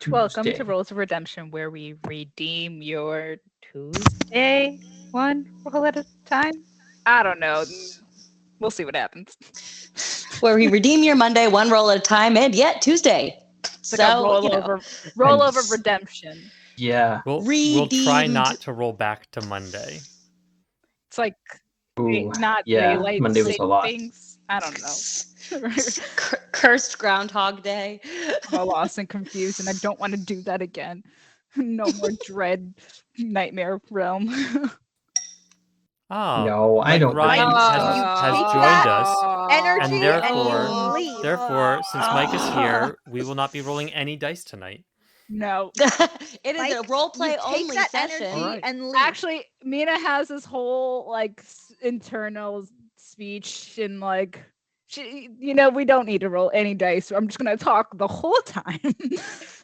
Welcome to Tuesday. Rolls of Redemption, where we redeem your Tuesday one roll at a time. I don't know. We'll see what happens. Where we redeem your Monday one roll at a time, and yet Tuesday. It's like a rollover redemption. Yeah. We'll try Redeemed. not to roll back to Monday. It's like Ooh, not yeah, daylight Monday was a lot. savings. I don't know. Cursed Groundhog Day. I'm all lost and confused, and I don't want to do that again. No more dread nightmare realm. Oh, No, I Mike don't Ryan believe has, so. You has take joined that us, energy and you leave. therefore, since Mike is here, we will not be rolling any dice tonight. No. It is Mike, a role play you take only that session. energy Alright. and leave. Actually, Mina has this whole like internal speech and like she, we don't need to roll any dice. I'm just gonna talk the whole time.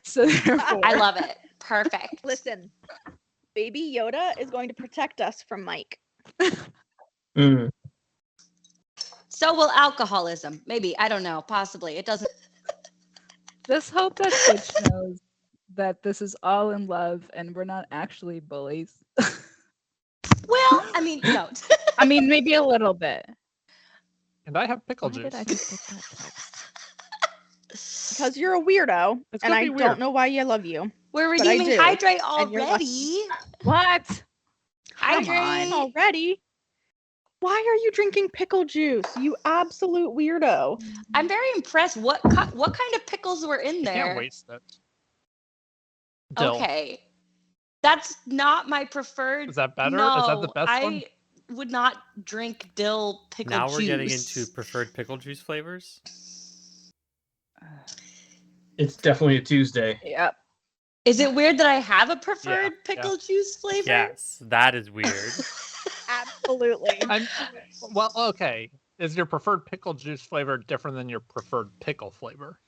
So therefore, I love it. Perfect. Listen, Baby Yoda is going to protect us from Mike. Mm. So will alcoholism. Maybe. I don't know. Possibly. It doesn't. just hope that Twitch knows that this is all in love and we're not actually bullies. Well, I mean, no. I mean, maybe a little bit. And I have pickle Why juice. did I just get that text? Because you're a weirdo, It's and gonna I be don't weird. know why you love you. We're But I redeeming do, Hydrate and you're already. What? Come Hydrate. on, already? Why are you drinking pickle juice? You absolute weirdo. I'm very impressed. What kind of pickles were in You there? can't waste it. Dill. Okay. That's not my preferred. Is that better? No, Is that the best I one? would not drink dill pickle Now juice. we're getting into preferred pickle juice flavors. It's definitely a Tuesday. Yep. Is it weird that I have a preferred Yeah, pickle juice flavor? Yes, that is weird. Absolutely. Well, okay. Is your preferred pickle juice flavor different than your preferred pickle flavor?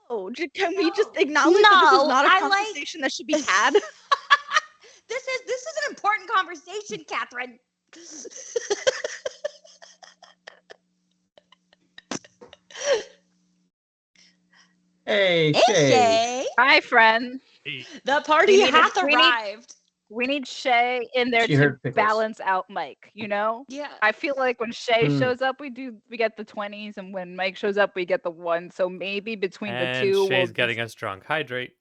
No, can we just acknowledge that this No, is not a I like- conversation that should be had? This is an important conversation, Catherine. Hey, Hey, Shay. Shay. Hi, friend. The party We need- hath we need- arrived. We need Shay in there She to heard pickles. balance out Mike, Yeah. I feel like when Shay Mm. shows up, we get the 20s, and when Mike shows up, we get the 1. So maybe between the And two, Shay's we'll getting us drunk. Hydrate.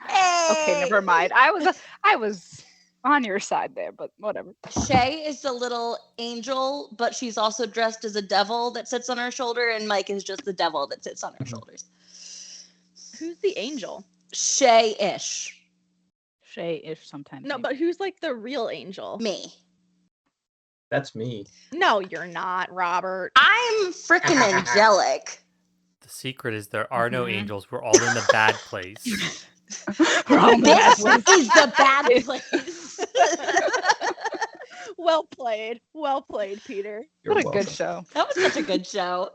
Okay, never mind. I was on your side there, but whatever. Shay is the little angel, but she's also dressed as a devil that sits on her shoulder, and Mike is just the devil that sits on her shoulders. Who's the angel? Shay-ish. Shay-ish sometimes. No, but who's like the real angel? Me. That's me. No, you're not, Robert. I'm freaking angelic. The secret is there are no Mhm. angels. We're all in the bad place. We're all bad This ones. is the bad place. Well played, Peter. You're What a good welcome. show. That was such a good show.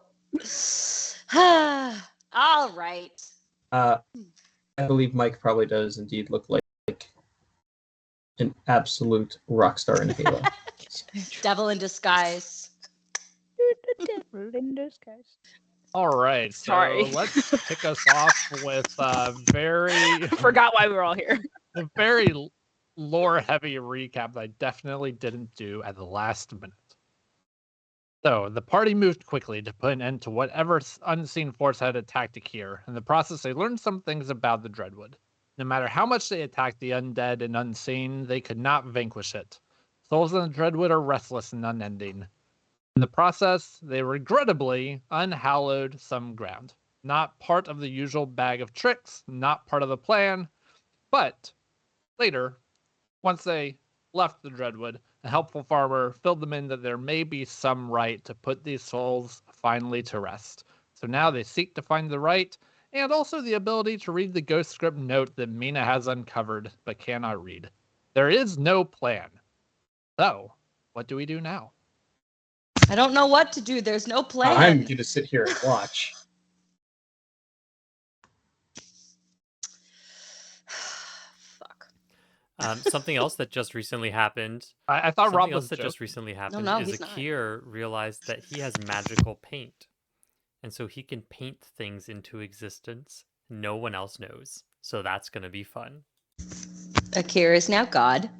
All right. I believe Mike probably does indeed look like an absolute rock star in Halo. Devil in disguise. All right. So Sorry. let's kick us off with a very, Forgot why we were all here. a very lore-heavy recap that I definitely didn't do at the last minute. So the party moved quickly to put an end to whatever unseen force had attacked Akir. In the process, they learned some things about the Dreadwood. No matter how much they attacked the undead and unseen, they could not vanquish it. Souls in the Dreadwood are restless and unending. In the process, they regrettably unhallowed some ground. Not part of the usual bag of tricks, not part of the plan, but later, once they left the Dreadwood, a helpful farmer filled them in that there may be some right to put these souls finally to rest. So now they seek to find the right, and also the ability to read the ghost script note that Mina has uncovered but cannot read. There is no plan. So, what do we do now? I don't know what to do. There's no plan. I'm going to sit here and watch. Fuck. Something else that just recently happened. I thought Something Rob else was that joking. just recently happened no, is he's not. Akir realized that he has magical paint. And so he can paint things into existence. No one else knows. So that's going to be fun. Akira is now God.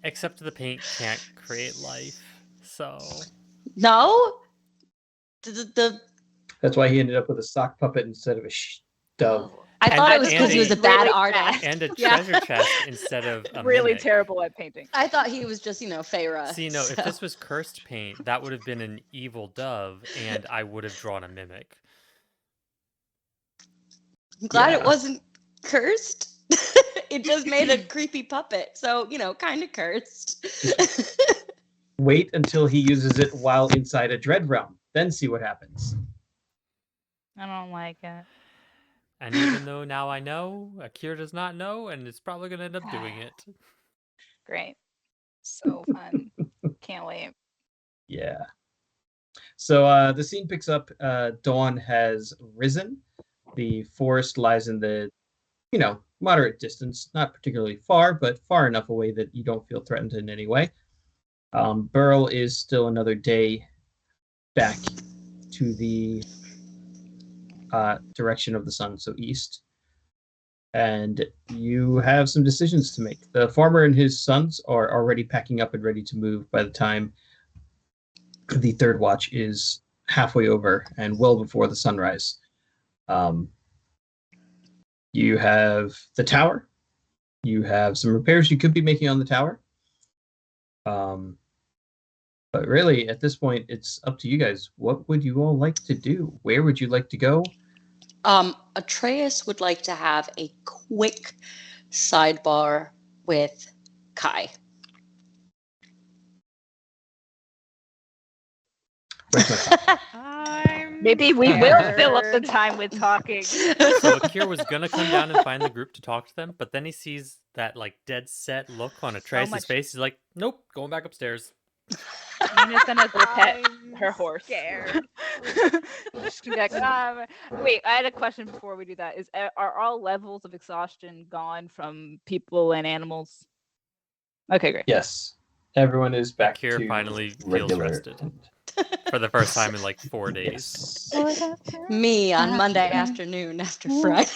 Except the paint can't create life. So No? The That's why he ended up with a sock puppet instead of a dove. I And- thought it was and because he was a a- bad really artist. bad. and a Yeah. treasure chest instead of a really mimic. terrible at painting. I thought he was just, Feyre. See, no, if so- this was cursed paint, that would have been an evil dove, and I would have drawn a mimic. I'm glad it Yeah. wasn't cursed. It just made a creepy puppet. So, kind of cursed. Wait until he uses it while inside a dread realm. Then see what happens. I don't like it. And even though now I know, Akira does not know, and is probably going to end up doing it. Great. So fun. Can't wait. Yeah. So the scene picks up. Dawn has risen. The forest lies in the, moderate distance, not particularly far, but far enough away that you don't feel threatened in any way. Burle is still another day back to the direction of the sun, so east. And you have some decisions to make. The farmer and his sons are already packing up and ready to move by the time the third watch is halfway over and well before the sunrise. You have the tower. You have some repairs you could be making on the tower. But really, at this point, it's up to you guys. What would you all like to do? Where would you like to go? Atreus would like to have a quick sidebar with Kai. Where's my phone? Maybe we will fill up the time with talking. So Akira was going to come down and find the group to talk to them, but then he sees that dead set look on Atreus' much- face. He's like, nope, going back upstairs. Mina's gonna go pet her horse. Scared. Just gonna be like, wait, I had a question before we do that. Are all levels of exhaustion gone from people and animals? Okay, great. Yes. Everyone is back Akira to finally feels regular. rested. For the first time in 4 days. Yes. Me on Monday afternoon after Friday.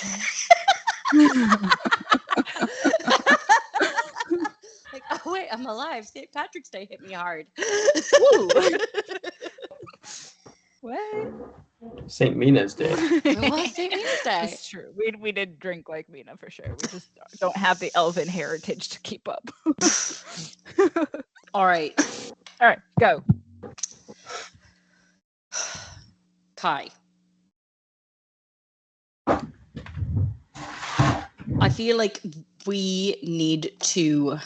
Like, oh wait, I'm alive. St. Patrick's Day hit me hard. Ooh. What? St. Mina's Day. It was St. Patrick's Day. It's true. We did drink like Mina for sure. We just don't have the elven heritage to keep up. All right, All right, go. Kai. I feel like we need to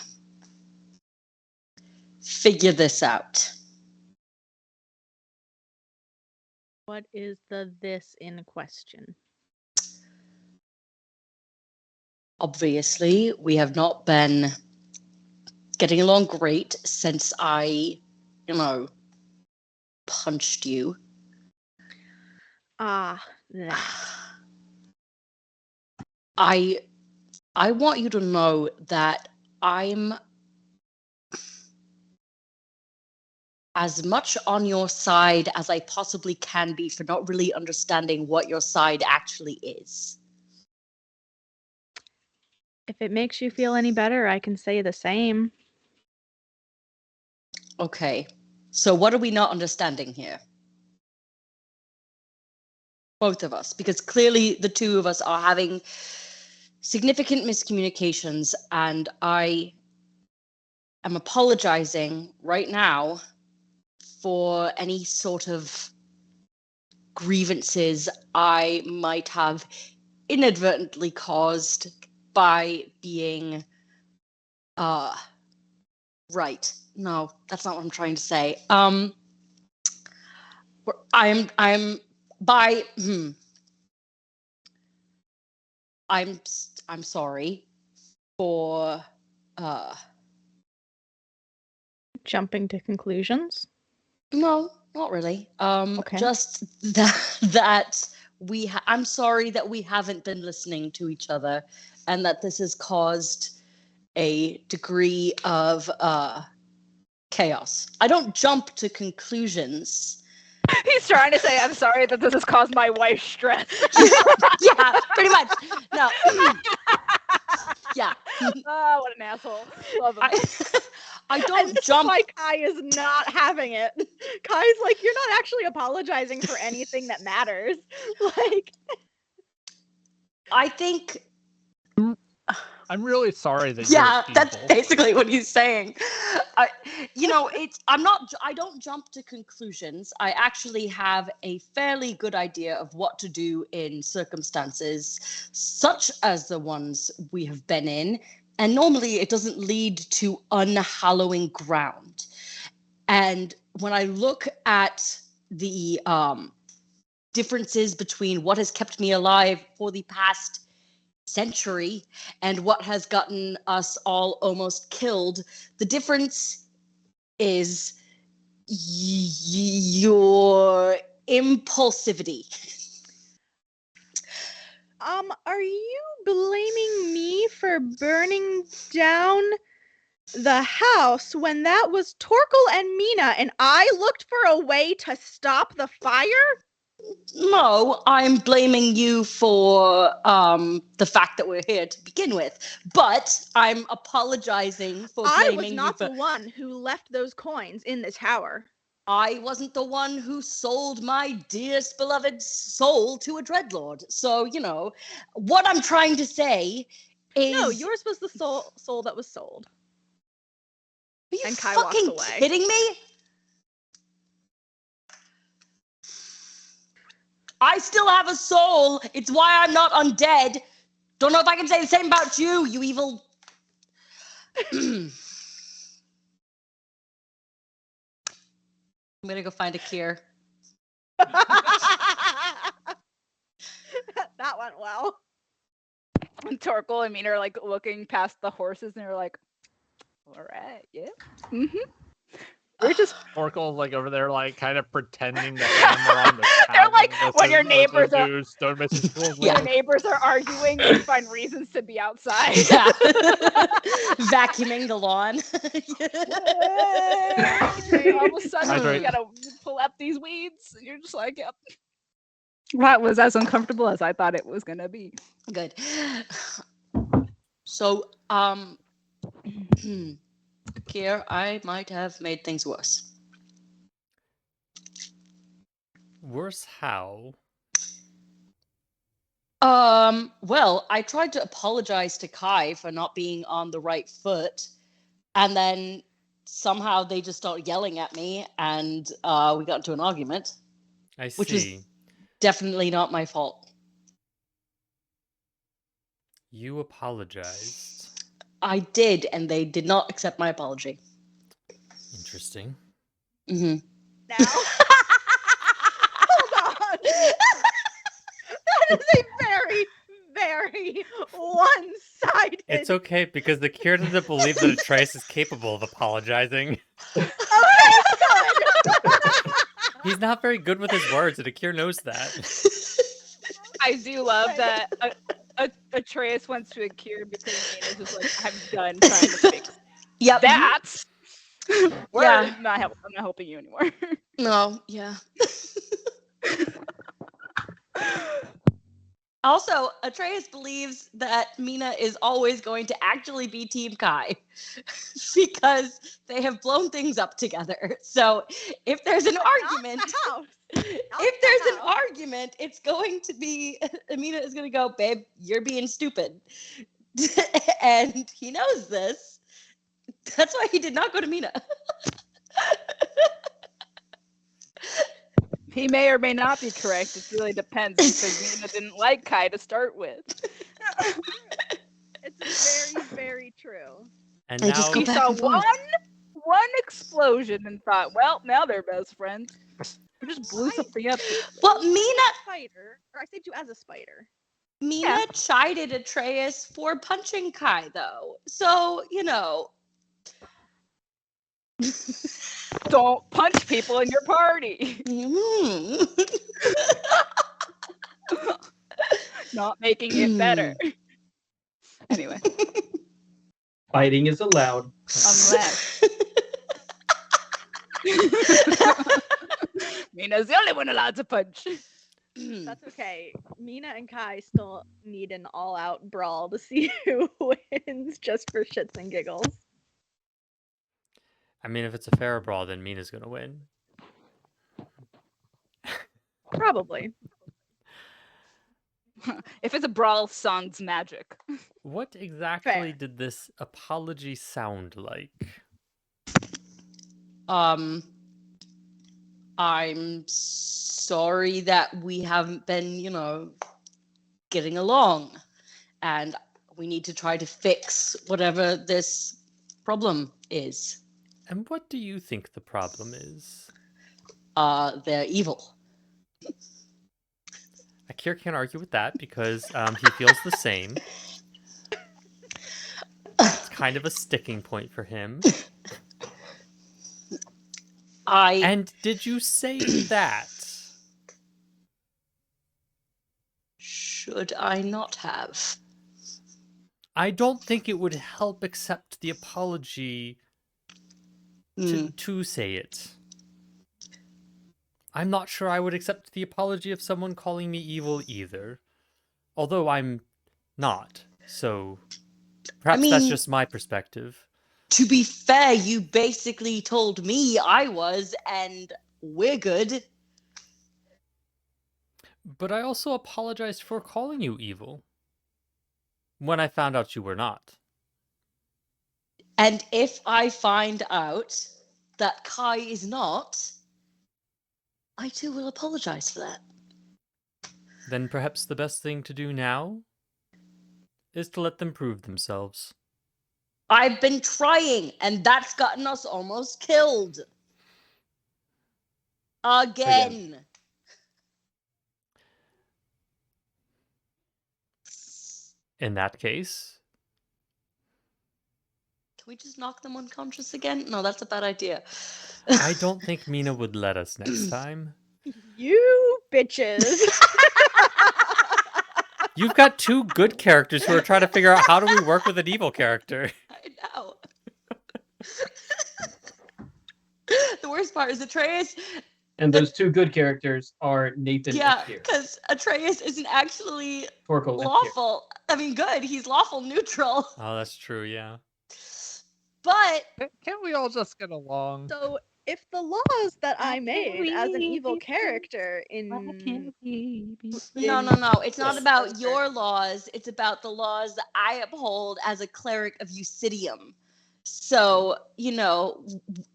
figure this out. What is the this in question? Obviously, we have not been getting along great since I, punched you. Ah, that. I want you to know that I'm as much on your side as I possibly can be for not really understanding what your side actually is. If it makes you feel any better, I can say the same. Okay, so what are we not understanding here? Both of us, because clearly the two of us are having significant miscommunications, and I am apologizing right now for any sort of grievances I might have inadvertently caused by being right. No, that's not what I'm trying to say. I'm sorry for Jumping to conclusions. no, not really. Okay. Just that I'm sorry that we haven't been listening to each other, and that this has caused a degree of chaos. I don't jump to conclusions He's trying to say, I'm sorry that this has caused my wife stress. Yeah, pretty much. No. Yeah. Oh, what an asshole. Love him. I And don't this jump. is why Kai is not having it. Kai's like, you're not actually apologizing for anything that matters. Like, I think. I'm really sorry that Yeah, you're that's evil. basically what he's saying. I don't jump to conclusions. I actually have a fairly good idea of what to do in circumstances such as the ones we have been in. And normally it doesn't lead to unhallowing ground. And when I look at the differences between what has kept me alive for the past century and what has gotten us all almost killed, the difference is your impulsivity. are you blaming me for burning down the house when that was Torkel and Mina and I looked for a way to stop the fire? No, I'm blaming you for the fact that we're here to begin with. But I'm apologizing for I blaming was you not for. the one who left those coins in the tower. I wasn't the one who sold my dearest beloved soul to a dreadlord. So, what I'm trying to say is. No, yours was the soul that was sold. Are you and Kai walks fucking away. kidding me? I still have a soul. It's why I'm not undead. Don't know if I can say the same about you, you evil. I'm gonna go find a cure. That went well. And Torkel and Mina are like looking past the horses and they're like, all right, yeah. Mm-hmm. We're just Oracle's like over there, like kind of pretending to hammer on the They're like, cabin. when your neighbors are- Stone Message when Yeah. your neighbors are arguing, you find reasons to be outside. Yeah. Vacuuming the lawn. All of a sudden, Hydrate. you gotta pull up these weeds, and you're just like, yep. That was as uncomfortable as I thought it was gonna be. Good. So, Kier, I might have made things worse. Worse how? Well, I tried to apologize to Kai for not being on the right foot, and then somehow they just started yelling at me, and we got into an argument. I see. Which was definitely not my fault. You apologized. I did, and they did not accept my apology. Interesting. Mm-hmm. Now. Hold on. That is a very, very one-sided. It's okay because the cure doesn't believe that Atreus is capable of apologizing. Okay, good. He's not very good with his words, and Akir knows that. I do love that Atreus went to a cure because Mina's just like, I'm done trying to fix Yep. that. Yeah. I'm not helping you anymore. No, yeah. Also, Atreus believes that Mina is always going to actually be Team Kai because they have blown things up together. So if there's an argument, it's going to be Mina is going to go, babe, you're being stupid. And he knows this. That's why he did not go to Mina. He may or may not be correct. It really depends because Mina didn't like Kai to start with. It's very, very true. And I now just go He back saw and forth. one explosion and thought, well, now they're best friends. We just blew something up. Well, Mina Spider, or I saved you as a spider. Mina chided Atreus for punching Kai, though. So, Don't punch people in your party. Not making it better. Anyway, Fighting is allowed. unless Mina's the only one allowed to punch. That's okay. Mina and Kai still need an all-out brawl to see who wins, just for shits and giggles. I mean, if it's a fair brawl, then Mina's gonna win. Probably. If it's a brawl, sans magic. What exactly did this apology sound like? I'm sorry that we haven't been, getting along. And we need to try to fix whatever this problem is. And what do you think the problem is? They're evil. Akir can't argue with that because he feels the same. It's kind of a sticking point for him. And did you say that? Should I not have? I don't think it would help accept the apology to say it. I'm not sure I would accept the apology of someone calling me evil either. Although I'm not, so perhaps that's just my perspective. To be fair, you basically told me I was, and we're good. But I also apologized for calling you evil when I found out you were not. And if I find out that Kai is not, I too will apologize for that. Then perhaps the best thing to do now is to let them prove themselves. I've been trying, and that's gotten us almost killed. Again. In that case... Can we just knock them unconscious again? No, that's a bad idea. I don't think Mina would let us next time. You bitches. You've got two good characters who are trying to figure out how do we work with an evil character. I know. The worst part is Atreus. And those two good characters are Nathan and Akir. Because Atreus isn't actually Torkel and lawful. I mean, good. He's lawful neutral. Oh, that's true, yeah. But Can't we all just get along? So if the laws that I made as an evil character in no, it's not about your laws. It's about the laws that I uphold as a cleric of Eusidium. So,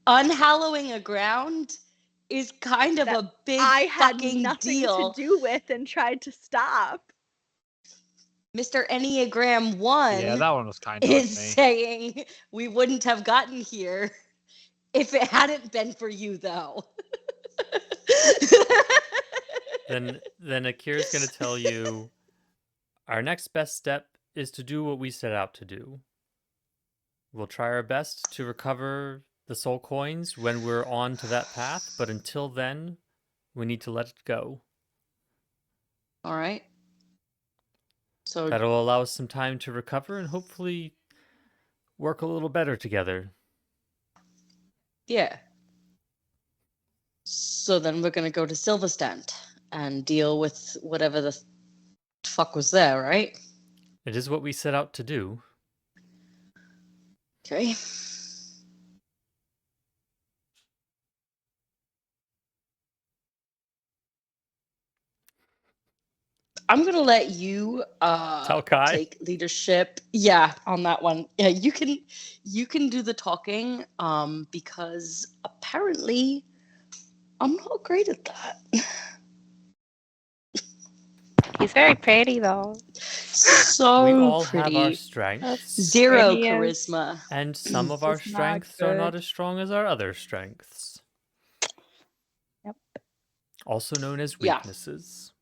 unhallowing a ground is kind of a big I had fucking nothing deal. to do with and tried to stop. Mr. Enneagram 1 Yeah, that one was kind of is saying we wouldn't have gotten here if it hadn't been for you, though. Then Akira's going to tell you our next best step is to do what we set out to do. We'll try our best to recover the soul coins when we're on to that path, but until then, we need to let it go. All right. So that'll allow us some time to recover and hopefully work a little better together. Yeah. So then we're going to go to Silverstand and deal with whatever the fuck was there, right? It is what we set out to do. Okay. I'm gonna let you Tell Kai. take leadership. Yeah, on that one. Yeah, you can do the talking. Because apparently I'm not great at that. He's very pretty though. So we all pretty. have our strengths. Zero Pretty charisma. And some of our This is not strengths are not good. as strong as our other strengths. Yep. Also known as Yeah. weaknesses.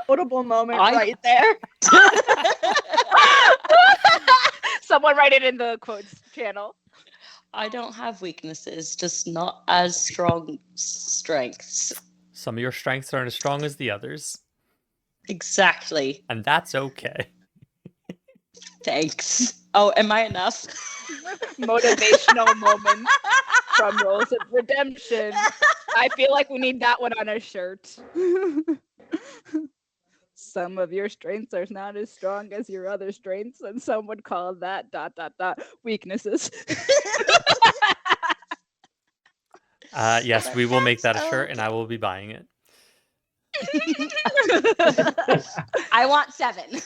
Notable moment I- right there. Someone write it in the quotes channel. I don't have weaknesses, just not as strong strengths. Some of your strengths aren't as strong as the others. Exactly. And that's okay. Thanks. Oh, am I enough? Motivational moment. from Rules of Redemption. I feel like we need that one on a shirt. Some of your strengths are not as strong as your other strengths, and some would call that ... weaknesses. Yes, we will make that a shirt, and I will be buying it. I want 7.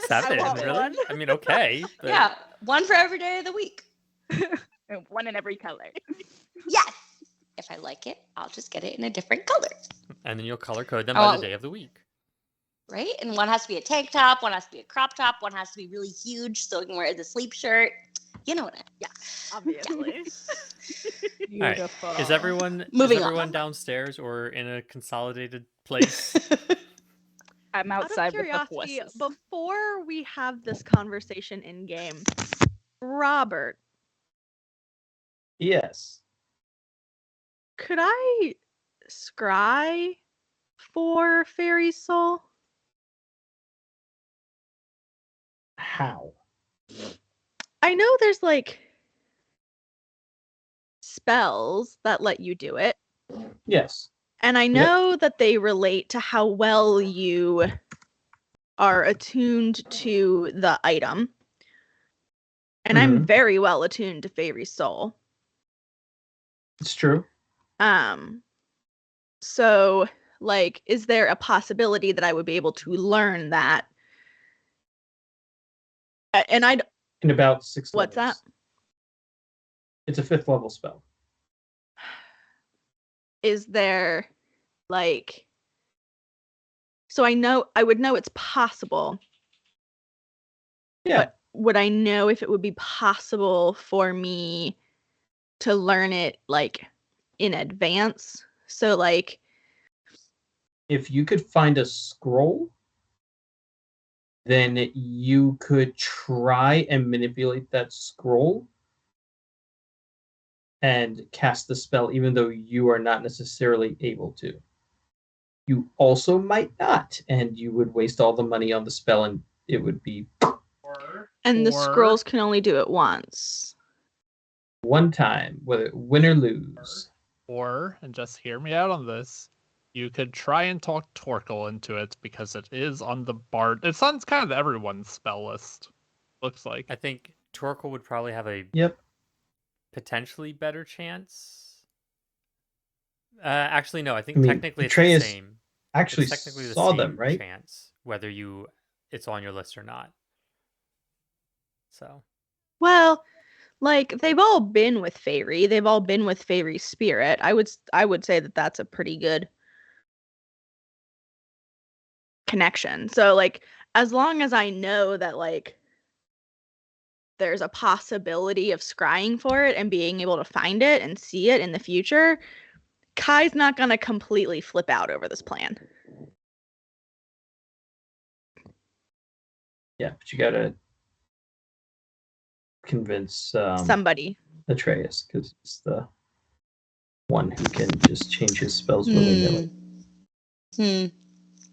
7, want really? one. I mean, okay. But... Yeah, 1 for every day of the week. And one in every color. Yes. If I like it, I'll just get it in a different color. And then you'll color code them by the day of the week. Right? And one has to be a tank top, one has to be a crop top, one has to be really huge so I can wear it as a sleep shirt. You know what? Yeah. Obviously. Beautiful. Is everyone Moving on. downstairs or in a consolidated place? I'm Out outside of with the curiosity, horses. before we have this conversation in game, Robert, Yes. could I scry for Fairy Soul? How? I know there's like spells that let you do it, Yes. and I know that they relate to how well you are attuned to the item. And I'm very well attuned to Fairy Soul. It's true. So like, is there a possibility that I would be able to learn that? And I'd In about 6 What's levels. that? It's a 5th level spell. Is there like, so I would know it's possible. Yeah. But would I know if it would be possible for me to learn it like in advance? So like, If you could find a scroll, then you could try and manipulate that scroll and cast the spell, even though you are not necessarily able to. You also might not, and you would waste all the money on the spell, and it would be and the scrolls can only do it once. one time, whether win or lose. Or, and just hear me out on this, you could try and talk Torkel into it because it is on the bard. It's on kind of everyone's spell list. Looks like. I think Torkel would probably have a potentially better chance. Actually, no. I think technically it's the same. Actually, it's technically saw the same them, right? chance whether it's on your list or not. So. Well, like they've all been with Fairy. They've all been with Fairy's spirit. I would say that that's a pretty good connection. So like, as long as I know that like there's a possibility of scrying for it and being able to find it and see it in the future, Kai's not gonna completely flip out over this plan. Yeah, but you gotta convince somebody. Atreus, because it's the one who can just change his spells willy-nilly.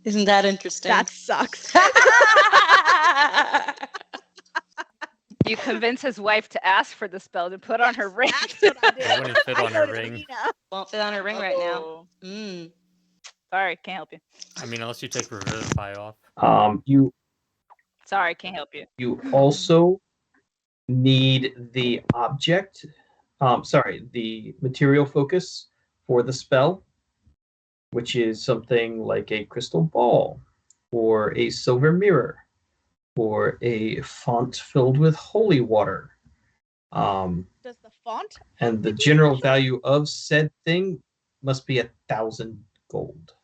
Isn't that interesting? That sucks. You convince his wife to ask for the spell to put on her ring. That's what I did. It wouldn't fit on her ring. Won't fit on her ring right now. Sorry, can't help you. I mean, unless you take Revivify off. Sorry, can't help you. You also need the object. The material focus for the spell, which is something like a crystal ball, or a silver mirror, or a font filled with holy water. Does the font? And the general value of said thing must be 1,000 gold.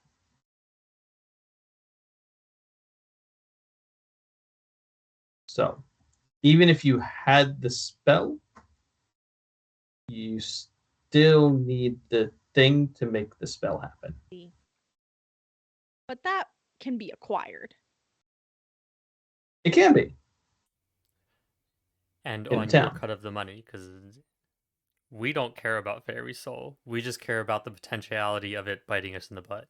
So, even if you had the spell, you still need the thing to make the spell happen. But that can be acquired. It can be. And In on town. your cut of the money, because we don't care about Fairy Soul. We just care about the potentiality of it biting us in the butt.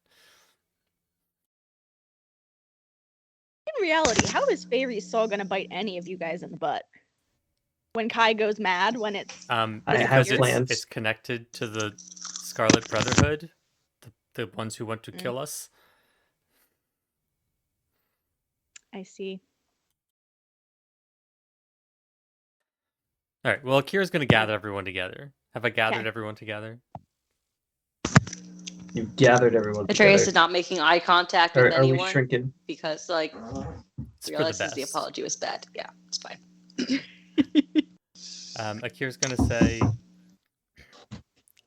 In reality, how is Fairy Soul gonna bite any of you guys in the butt? when Kai goes mad, when it's I because have plans. it's connected to the Scarlet Brotherhood, the ones who want to kill us. I see. All right. Well, Akira's going to gather everyone together. Have I gathered Okay. everyone together? You've gathered everyone Atreus together. is not making eye contact Are with we anyone shrinking? because, like, It's for the realizes the best. apology was bad. Yeah, it's fine. Akira's going to say,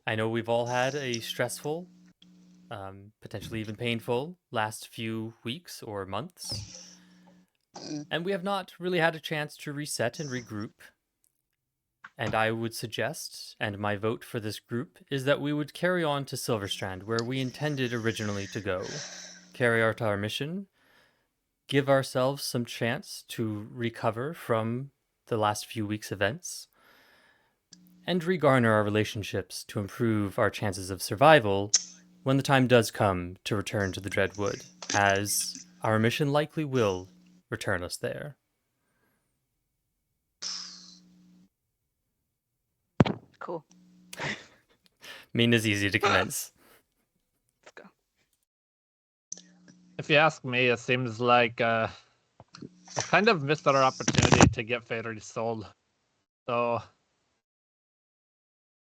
I know we've all had a stressful, potentially even painful last few weeks or months. And we have not really had a chance to reset and regroup. And I would suggest, and my vote for this group, is that we would carry on to Silverstrand, where we intended originally to go. Carry out our mission, give ourselves some chance to recover from the last few weeks' events, and regarner our relationships to improve our chances of survival when the time does come to return to the Dreadwood, as our mission likely will return us there. Cool. Mina's easy to convince. Let's go. If you ask me, it seems like I kind of missed our opportunity to get fatally sold. So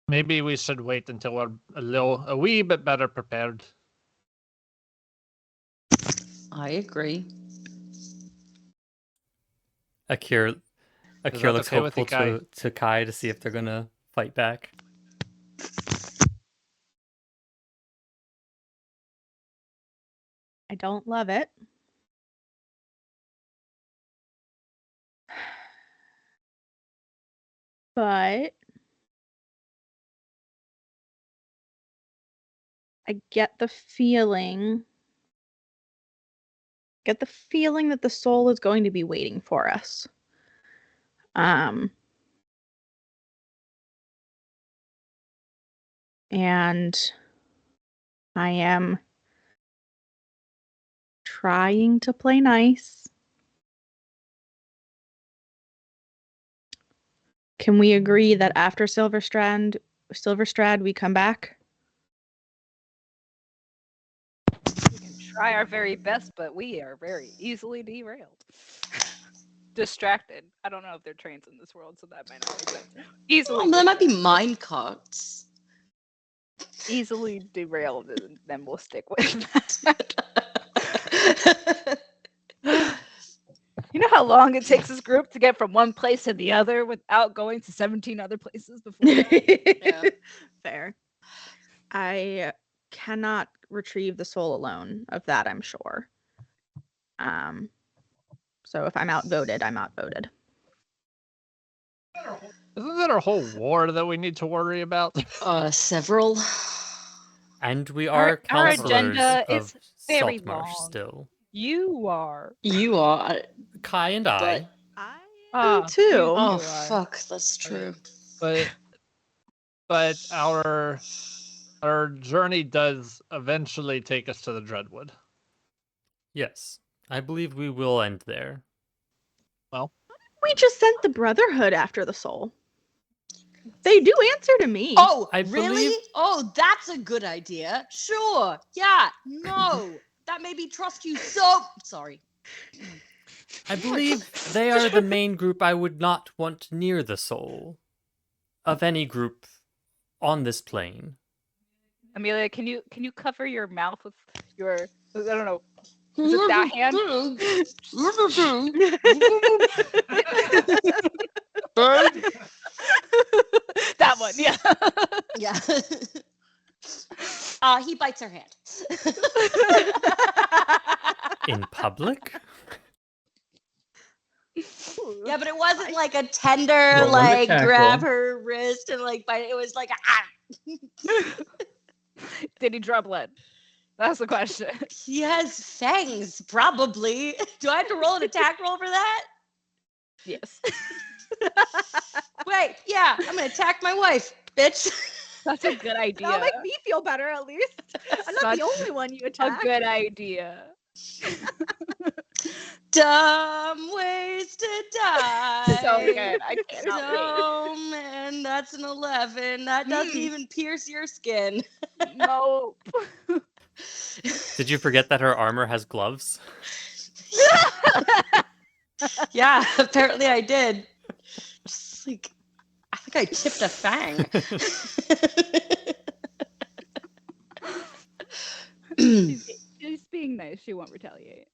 maybe we should wait until we're a wee bit better prepared. I agree. Akira that looks okay with you, hopeful to Kai to see if they're gonna fight back. I don't love it. But I get the feeling that the soul is going to be waiting for us. And I am trying to play nice. Can we agree that after Silverstrand we come back? We can try our very best, but we are very easily derailed. Distracted. I don't know if there are trains in this world, so that might not make sense. Easily. Oh, there might be distracted. mine carts. Easily derailed, and then we'll stick with that. You know how long it takes this group to get from one place to the other without going to 17 other places before that? Yeah. Fair. I cannot retrieve the soul alone. Of that, I'm sure. So if I'm outvoted, I'm outvoted. Isn't there a whole war that we need to worry about? Several. And we Our are counselors agenda of is very Saltmarsh long. still. You are. You are. Kai and I. I Ah, am too. you- Oh, You are. fuck. That's true. but our journey does eventually take us to the Dreadwood. Yes, I believe we will end there. We just sent the Brotherhood after the soul. They do answer to me. Oh, I really? believe- Oh, that's a good idea. Sure. Yeah. No. That made me trust you so. Sorry. I believe they are the main group I would not want near the soul of any group on this plane. Amelia, can you cover your mouth with your, I don't know, is it that hand? That one, yeah. Yeah. He bites her hand. In public? Yeah, but it wasn't like a tender, Roll an like attack grab roll. her wrist and like bite. It was like Did he draw blood? That's the question. He has fangs, probably. Do I have to roll an attack roll for that? Yes. Wait, yeah, I'm gonna attack my wife, bitch. That's a good idea. That'll make me feel better at least. I'm not the Such only one you a attack. good idea. Dumb ways to die. So good. I cannot Oh man, that's an 11. That doesn't even pierce your skin. wait. Nope. Did you forget that her armor has gloves? Yeah, apparently I did. Just like, I think I chipped a fang. She's being nice. She won't retaliate.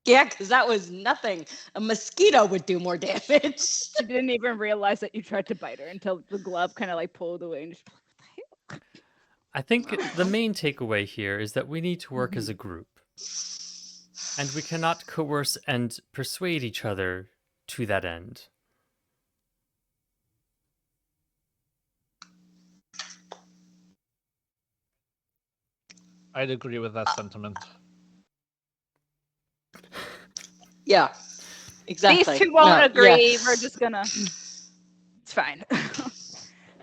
Yeah, because that was nothing. A mosquito would do more damage. She didn't even realize that you tried to bite her until the glove kind of like pulled away. And she's like, what the hell? I think the main takeaway here is that we need to work as a group. And we cannot coerce and persuade each other to that end. I'd agree with that sentiment. Yeah, exactly. These two won't No, agree. yeah. We're just gonna. It's fine.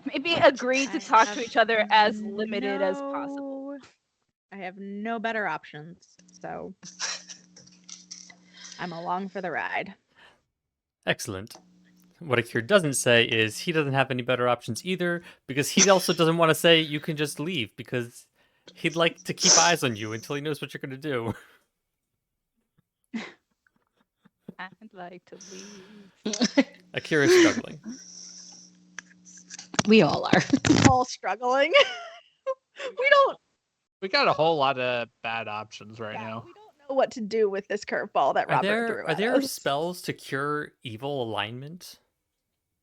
Maybe agree to talk to each other as limited as possible. I have no better options, so I'm along for the ride. Excellent. What Akir doesn't say is he doesn't have any better options either, because he also doesn't want to say you can just leave, because he'd like to keep eyes on you until he knows what you're going to do. I'd like to leave. Akira is struggling. We all are. All struggling. we don't We got a whole lot of bad options right now. we don't know what to do with this curveball that Robert threw Are at there us. spells to cure evil alignment?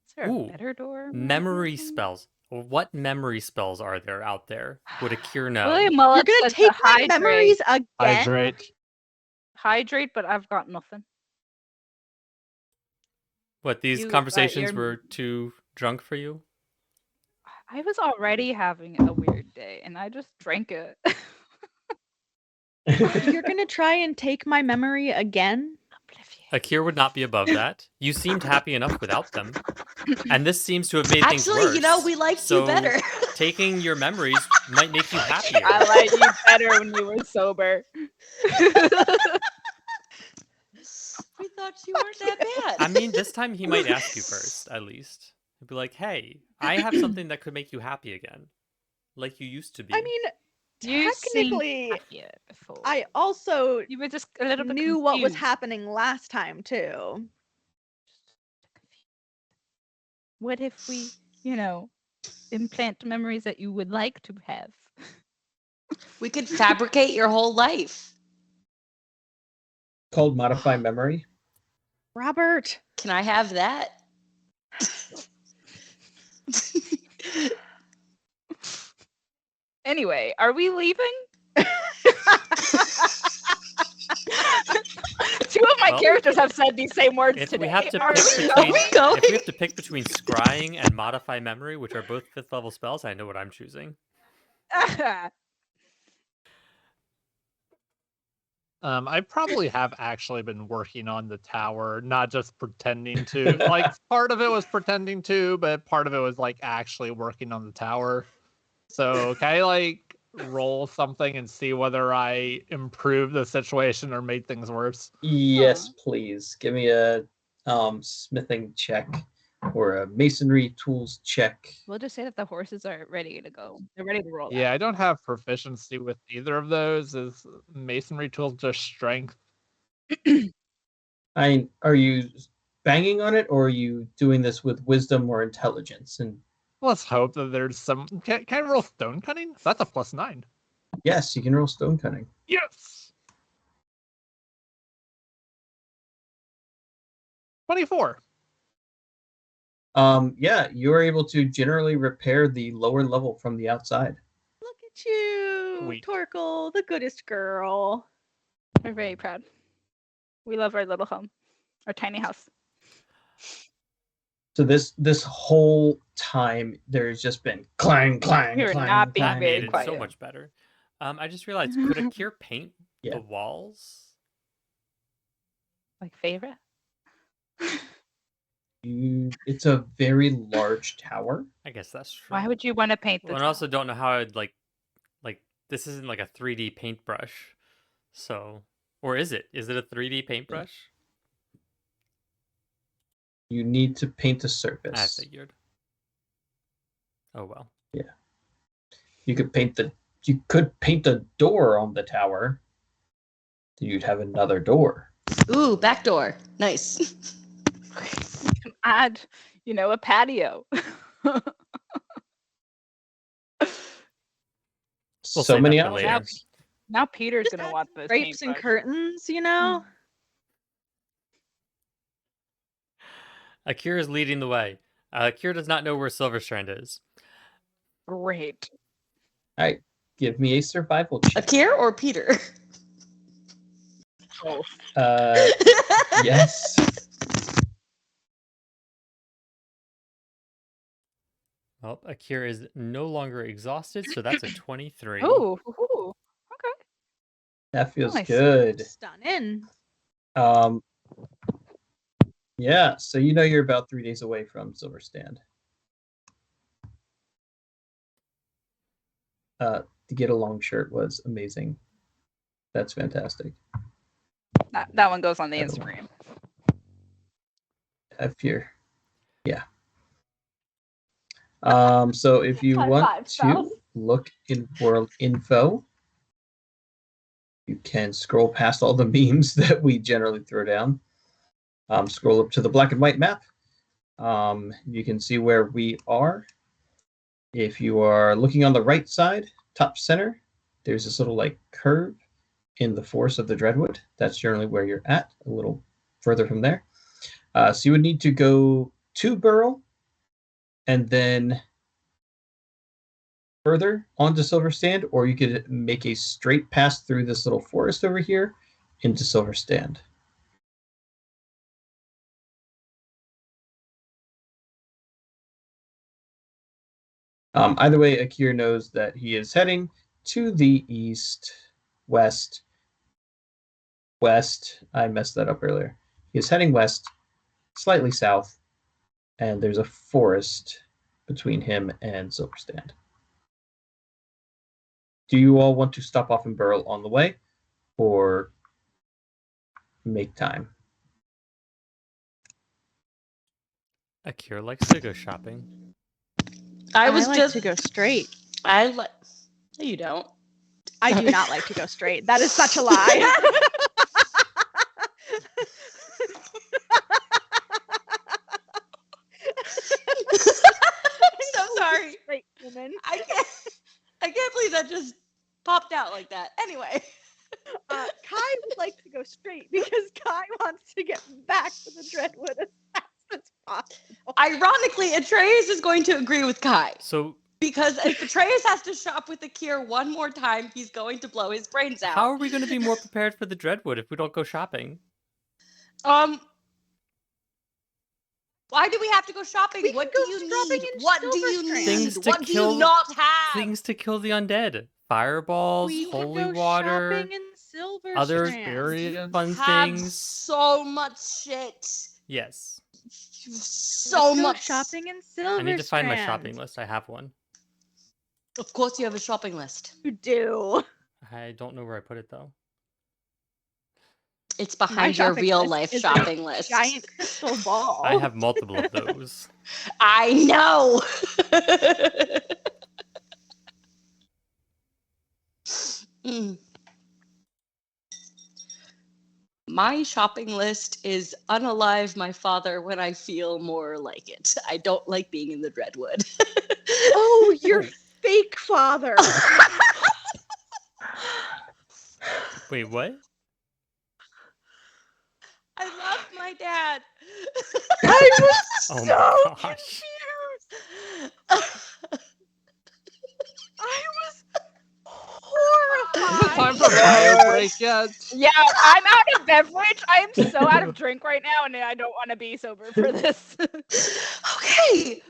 Is there Ooh, a better door? Memory spells. What memory spells are there out there? Would Akir know? William You're Mullet gonna says take to my hydrate. memories again? Hydrate. Hydrate, but I've got nothing. What, these You got conversations your- were too drunk for you? I was already having a weird day, and I just drank it. You're gonna try and take my memory again? Akir would not be above that. You seemed happy enough without them. And this seems to have made things worse. Actually, you know, we liked you So better. taking your memories might make you happier. I like you better when you were sober. We thought you weren't that bad. I mean, this time he might ask you first, at least. He'd be like, hey, I have something that could make you happy again. Like you used to be. I mean, You seemed technically, happier before. I also You were just a little bit knew what was confused. happening last time too. What if we, implant memories that you would like to have? We could fabricate your whole life. Called modify memory. Robert, Can I have that? Anyway, are we leaving? Two of my Well, characters have said these same words if today. we have to Are pick we between, going? if we have to pick between scrying and modify memory, which are both 5th level spells, I know what I'm choosing. I probably have actually been working on the tower, not just pretending to. Like, part of it was pretending to, but part of it was like actually working on the tower. So can I like roll something and see whether I improved the situation or made things worse? Yes, please. Give me a smithing check or a masonry tools check. We'll just say that the horses are ready to go. They're ready to roll. Yeah, I don't have proficiency with either of those. Is masonry tools just strength? Are you banging on it, or are you doing this with wisdom or intelligence? And Let's hope that there's some. Can I roll stone cutting? That's a +9. yes, you can roll stone cutting. Yes. 24. Yeah, you're able to generally repair the lower level from the outside. look at you, Sweet. Torkel, the goodest girl. We're very proud. We love our little home, our tiny house. So this whole time there's just been clang, clang, We were clang, not being That clang. very made it quiet. so much better. I just realized, could Akir paint Yeah. the walls? Like favorite? It's a very large tower. I guess that's true. Why would you want to paint the Well, I also don't know how I'd like this isn't like a 3D paintbrush. So, or is it? Is it a 3D paintbrush? You need to paint a I surface. figured. Oh well. You could paint a door on the tower. You'd have another door. Ooh, back door. Nice. Add, a patio. We'll So save many that for later. options. Now Peter's Just gonna add want some this drapes and paintbrush. curtains, you know? Akira's leading the way. Akira does not know where Silverstrand is. Great. All right, give me a survival check. Akira or Peter? Both. Yes. Well, Akira is no longer exhausted, so that's a 23. Ooh, okay. That feels Nice. good. Stunning. Yeah, so you're about 3 days away from Silverstand. To get a long shirt was amazing. That's fantastic. That one goes on the That Instagram. Yeah. So if you High want five, to Charles. look in world info, you can scroll past all the memes that we generally throw down. Scroll up to the black and white map. You can see where we are. If you are looking on the right side, top center, there's this little curve in the forest of the Dreadwood. That's generally where you're at, a little further from there. So you would need to go to Burle and then further onto Silverstand, or you could make a straight pass through this little forest over here into Silverstand. Either way, Akira knows that he is heading to the east, west. I messed that up earlier. He is heading west, slightly south, and there's a forest between him and Silverstand. Do you all want to stop off in Burle on the way, or make time? Akira likes to go shopping. I was like just to go straight. I like. No, you don't. I do not like to go straight. That is such a lie. I'm so sorry. Straight woman. I can't believe that just popped out like that. Anyway. Kai would like to go straight because Kai wants to get back to the Dreadwood as fast as possible. Ironically, Atreus is going to agree with Kai. So Because if Atreus has to shop with Akira one more time, he's going to blow his brains out. how are we going to be more prepared for the Dreadwood if we don't go shopping? Why do we have to go shopping? We What can do go you shopping need? in What do you Silverstrand. need? Things to What do kill- you not have? Things to kill the undead. Fireballs, We holy can go water, shopping in Silverstrand. other Experience. fun have things. so much shit. Yes. So Let's go much shopping in Silverstrand. I need to find my shopping list. I have one. Of course, you have a shopping list. You do. I don't know where I put it though. It's My behind your shopping real list life is a shopping list. Giant crystal ball. I have multiple of those. I know. Mm. My shopping list is unalive my father when I feel more like it. I don't like being in the Dreadwood. Oh, your fake father. Wait, what? I love my dad. I was Oh so my gosh. I was Is it time horrified. for bio break yet? Yeah, I'm out of beverage. I am so out of drink right now, and I don't want to be sober for this. Okay.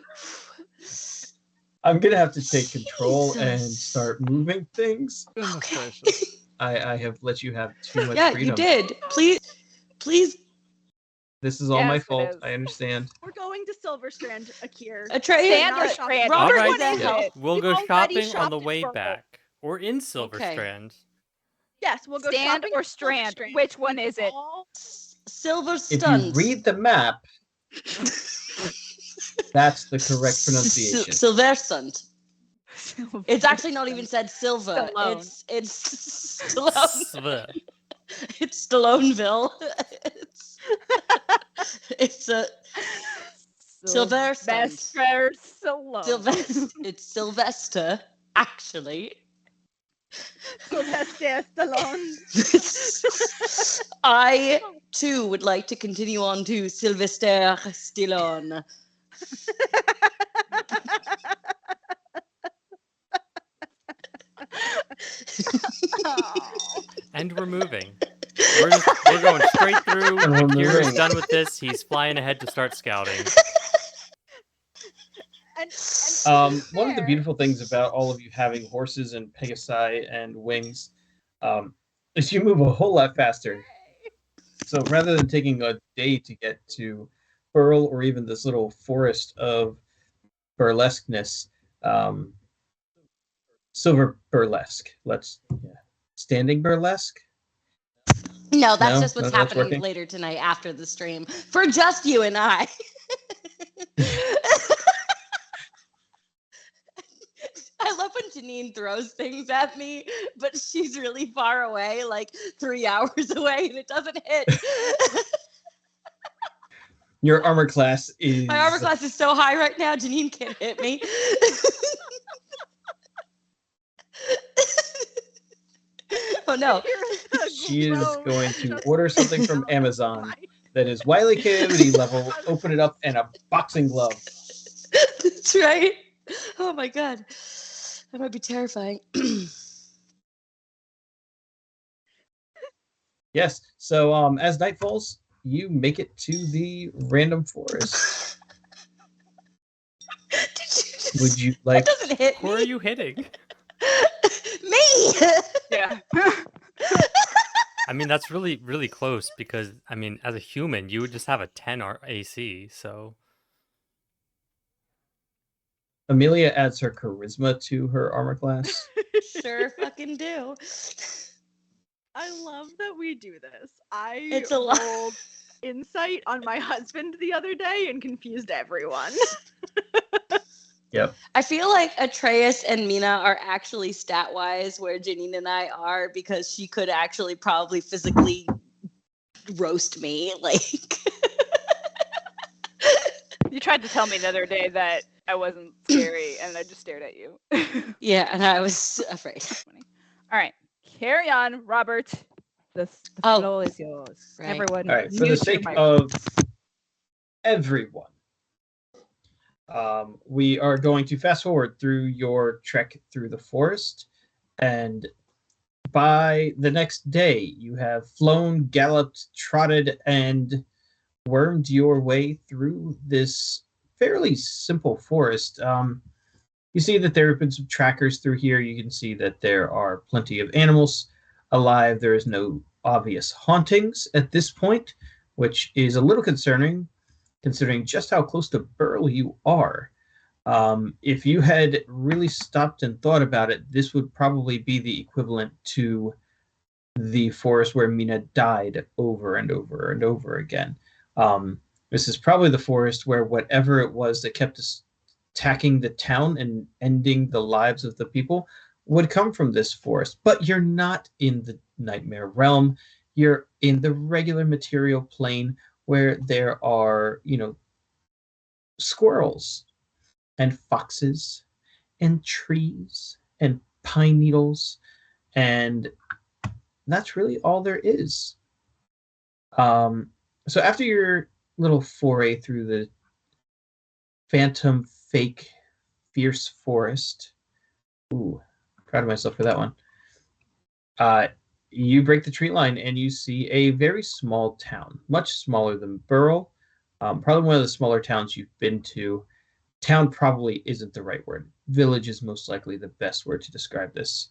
I'm gonna have to take control and Jesus. start moving things. Goodness Okay. gracious. I have let you have too much Yeah, freedom. you did. Please, This is all my Yes, it fault. is. I understand. We're going to Silverstrand, Akira. Atreus. Stand or not strand? Robert, All right, what the Which one hell? is it? We'll We've go already shopping on shopped the at way Burle. back. Or in Silverstrand. Yes, we'll go Stand shopping or in strand? Silverstrand. Which one is it? All- Silver If you stuns. read the map, That's the correct pronunciation. Silverstand. It's actually not even said silver. Stallone. It's Stallone. Sv- It's Stalloneville. It's a Silverstand. Sylvester Stallone. It's Sylvester, actually. Sylvester Stallone. I too would like to continue on to Sylvester Stallone. And we're moving. We're going straight through. And we're Akira's moving. done with this. He's flying ahead to start scouting. One of the beautiful things about all of you having horses and pegasi and wings is you move a whole lot faster. So rather than taking a day to get to Burle or even this little forest of burlesqueness, silver burlesque. Standing burlesque. No, that's No? just what's No, that's happening working? later tonight after the stream for just you and I. I love when Janine throws things at me, but she's really far away, like 3 hours away, and it doesn't hit. Your armor class is My armor class is so high right now, Janine can't hit me. Oh no. She is going to order something from Amazon that is Wile E. Coyote level, open it up, and a boxing glove. That's right. Oh my god. That might be terrifying. Yes. So as night falls, you make it to the random forest. Did you just... Would you That like doesn't hit Who are me. you hitting? Me. Yeah. I mean, that's really, really close because, I mean, as a human, you would just have a 10 AC, so... Amelia adds her charisma to her armor class? Sure fucking do. I love that we do this. I It's a lot. rolled insight on my husband the other day and confused everyone. Yep. I feel like Atreus and Mina are actually stat-wise where Janine and I are because she could actually probably physically roast me. Like, You tried to tell me the other day that I wasn't scary, and I just stared at you. yeah, and I was afraid. Funny. All right, carry on, Robert. The Oh, floor is yours. right. Everyone, All right. For mute the your sake mic. of everyone, we are going to fast forward through your trek through the forest, and by the next day, you have flown, galloped, trotted, and wormed your way through this fairly simple forest. You see that there have been some trackers through here. You can see that there are plenty of animals alive. There is no obvious hauntings at this point, which is a little concerning, considering just how close to Burle you are. If you had really stopped and thought about it, this would probably be the equivalent to the forest where Mina died over and over and over again. This is probably the forest where whatever it was that kept us attacking the town and ending the lives of the people would come from this forest. But you're not in the nightmare realm. You're in the regular material plane where there are, squirrels and foxes and trees and pine needles, and that's really all there is. So after your little foray through the phantom fake fierce forest, ooh, proud of myself for that one. You break the tree line and you see a very small town, much smaller than Burle. Probably one of the smaller towns you've been to. Town probably isn't the right word. Village is most likely the best word to describe this.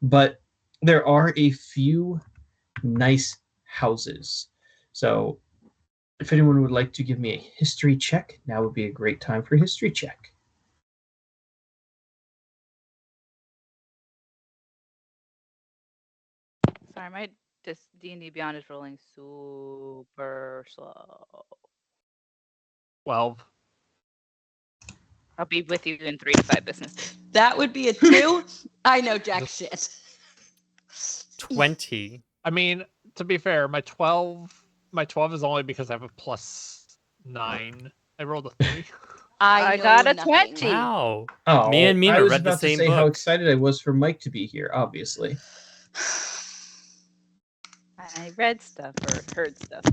But there are a few nice houses. So if anyone would like to give me a history check, now would be a great time for a history check. Sorry, my D&D Beyond is rolling super slow. 12. I'll be with you in 3 to 5 business days. That would be a 2. I know jack shit. 20. I mean, to be fair, my 12 is only because I have a +9. I rolled a 3. I know got a nothing. 20. Wow. Oh, Me and Mina I was read the about to same say how book. excited I was for Mike to be here, obviously. I read stuff or heard stuff.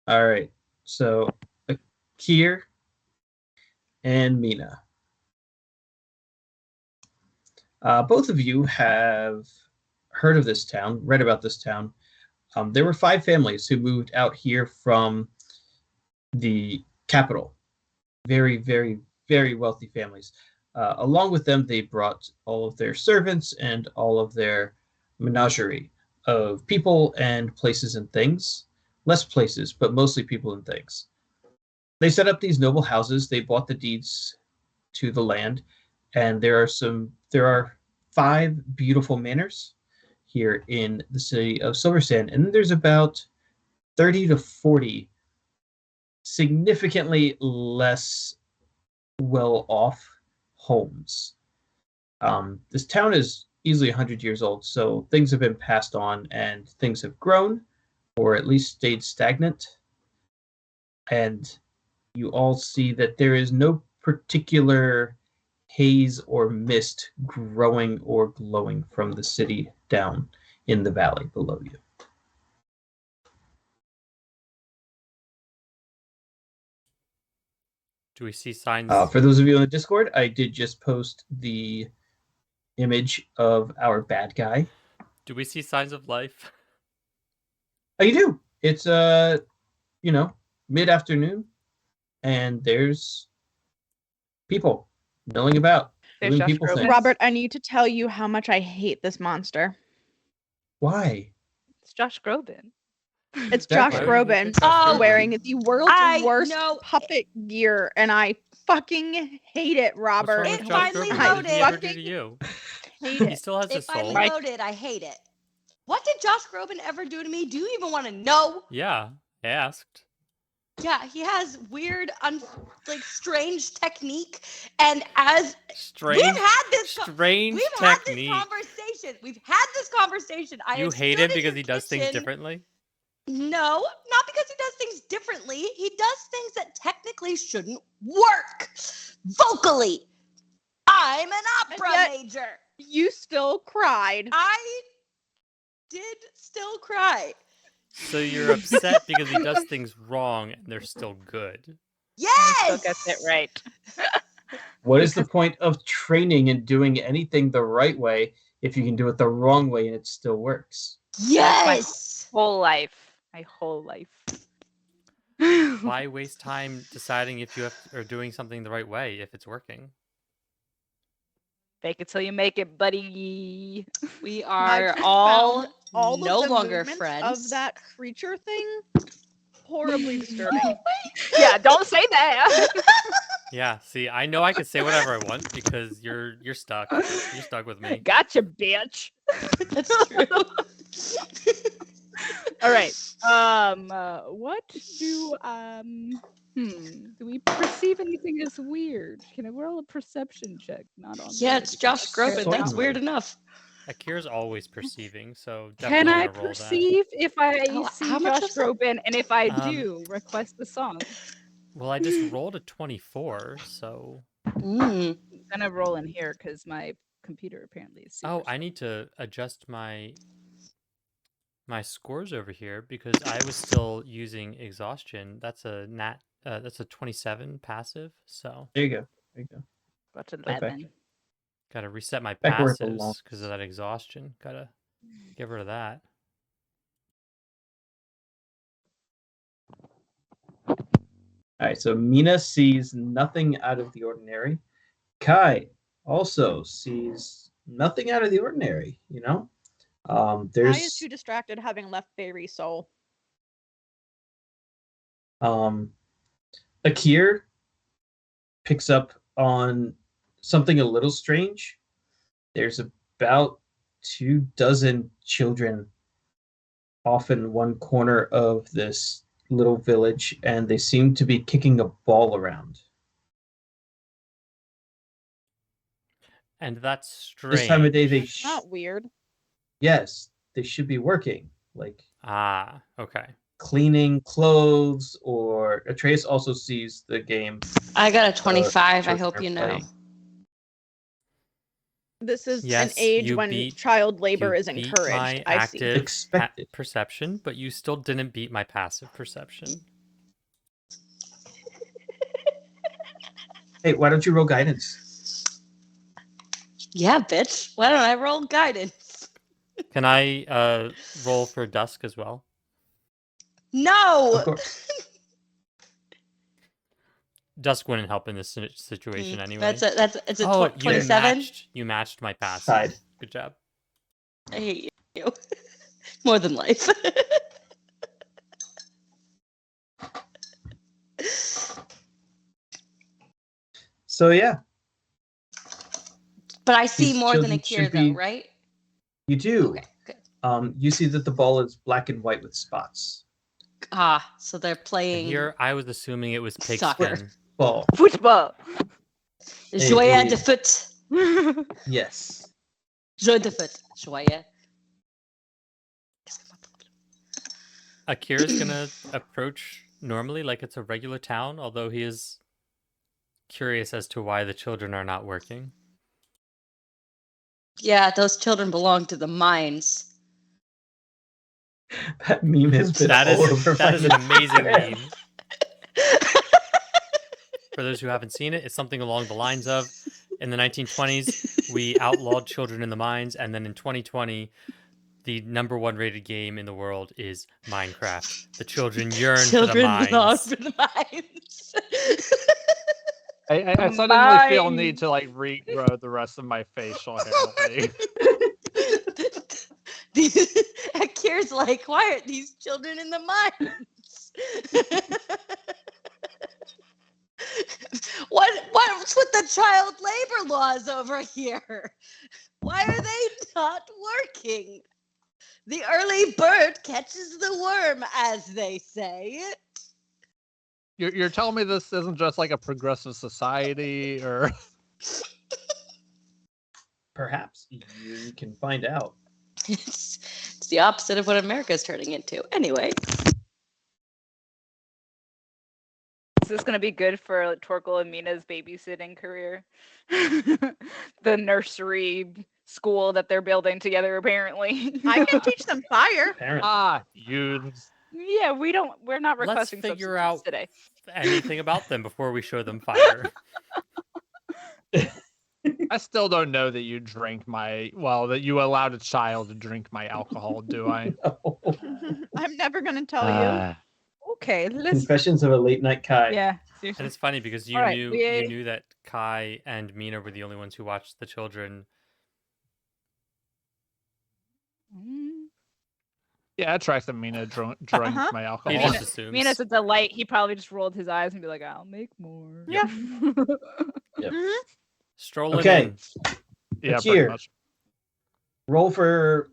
All right. So, Akir and Mina. Both of you have heard of this town, read about this town. There were 5 families who moved out here from the capital. Very, very, very wealthy families. Along with them, they brought all of their servants and all of their menagerie of people and places and things. Less places, but mostly people and things. They set up these noble houses. They bought the deeds to the land, and there are 5 beautiful manors here in the city of Silverstand, and then there's about 30 to 40 significantly less well-off homes. This town is easily 100 years old, so things have been passed on and things have grown, or at least stayed stagnant. And you all see that there is no particular haze or mist growing or glowing from the city down in the valley below you. Do we see signs? For those of you on the Discord, I did just post the image of our bad guy. Do we see signs of life? Oh, you do. It's mid-afternoon, and there's people milling about, There's doing Josh people Groban. things. Robert, I need to tell you how much I hate this monster. Why? It's Josh Groban. It's Exactly. Josh Why would you Groban hate Josh Groban? wearing the world's I worst know. puppet gear, and I fucking hate it, What's Robert. wrong with It Josh finally Groban? What did he ever do loaded. to you? Hate He it. still has It his soul. finally loaded. I hate it. What did Josh Groban ever do to me? Do you even want to know? Yeah, I asked. Yeah, he has weird, strange technique. And as Strange, we've had this, strange had this technique. conversation. We've had this conversation. I You have hate stood him in because your he does things kitchen. differently? No, not because he does things differently. He does things that technically shouldn't work. Vocally, I'm an opera yet- major. You still cried. I did still cry. So you're upset because he does things wrong and they're still good. He Yes. still gets it right. What is the point of training and doing anything the right way if you can do it the wrong way and it still works? Yes. Whole life. My whole life. Why waste time deciding if you are doing something the right way if it's working? Fake it till you make it, buddy. We I've are all found all no of the longer movements friends. of that creature thing horribly disturbing. Yeah, don't say that. Yeah, see, I know I can say whatever I want because you're stuck. You're stuck with me. Gotcha, bitch. That's true. All right. What do we perceive anything as weird? Can I roll a perception check? Not on. Yeah, there it's because Josh Groban. That's Certainly. weird enough. Akira's always perceiving, so Can definitely I gonna roll that. perceive if I Oh, see how much Josh was that? Groban, and if I Um, do, request the song? Well, I just rolled a 24, so Mm. I'm gonna roll in here because my computer apparently is. Super oh, I slow. need to adjust my scores over here because I was still using exhaustion. That's a that's a 27 passive, so There you go. There you go. Got back. 11. gotta reset my Back where it belongs. passives because of that exhaustion. Gotta get rid of that. All right, so Mina sees nothing out of the ordinary. Kai also sees nothing out of the ordinary, I is there's too distracted having left Fairy Soul. Akir picks up on something a little strange. There's about 24 children off in one corner of this little village, and they seem to be kicking a ball around. And that's strange. This time of day, Not weird. yes, they should be working, like Ah, okay. cleaning clothes, or Atreus also sees the game. I got a 25. I children hope are you know. playing. This is Yes, an age you when beat- child labor You is beat encouraged. my I see. active Expected. perception, but you still didn't beat my passive perception. Hey, why don't you roll guidance? Yeah, bitch. Why don't I roll guidance? Can I roll for dusk as well? No. Of course. Dusk wouldn't help in this situation anyway. It's a Oh, 27. you matched my passive. Side. Good job. I hate you. More than life. So yeah, But I see These more than children Akira should though, be- right? you do. Okay, good. You see that the ball is black and white with spots. Ah, so they're And playing here, I was assuming it was Soccer. pigskin. Ball. Football. Joyeux hey. de foot. Yes. Joyeux de foot. Joyeux. Akira's gonna approach normally like it's a regular town, although he is curious as to why the children are not working. Yeah, those children belong to the mines. That meme has been That all is over that my is an amazing Instagram. meme. For those who haven't seen it, it's something along the lines of, in the 1920s, we outlawed children in the mines, and then in 2020, the #1 rated game in the world is Minecraft. The children yearn for the Children belong mines. to the mines. I suddenly feel Mine. need to like regrow the rest of my facial hair. Akira's like, why aren't these children in the mines? What's with the child labor laws over here? Why are they not working? The early bird catches the worm, as they say. You're telling me this isn't just like a progressive society, or Perhaps you can find out. It's the opposite of what America's turning into. Anyway. Is this gonna be good for Torkel and Mina's babysitting career? The nursery school that they're building together, apparently. I can teach them fire. Apparently. youths. Yeah, we're not Let's requesting figure substitutes out today. anything about them before we show them fire. I still don't know that you drank that you allowed a child to drink my alcohol, do I? No. I'm never gonna tell you. Ah. Okay, let's. Confessions of a late night Kai. Yeah, And seriously. it's funny because you All right, knew we- you knew that Kai and Mina were the only ones who watched the children. Mm. Yeah, it tracks that Mina drank Uh-huh. my He alcohol. Mina- just assumes. Mina's a delight. He probably just rolled his eyes and be like, "I'll make more." Yeah. Strolling Okay. in. Yeah, Let's pretty hear. much. Roll for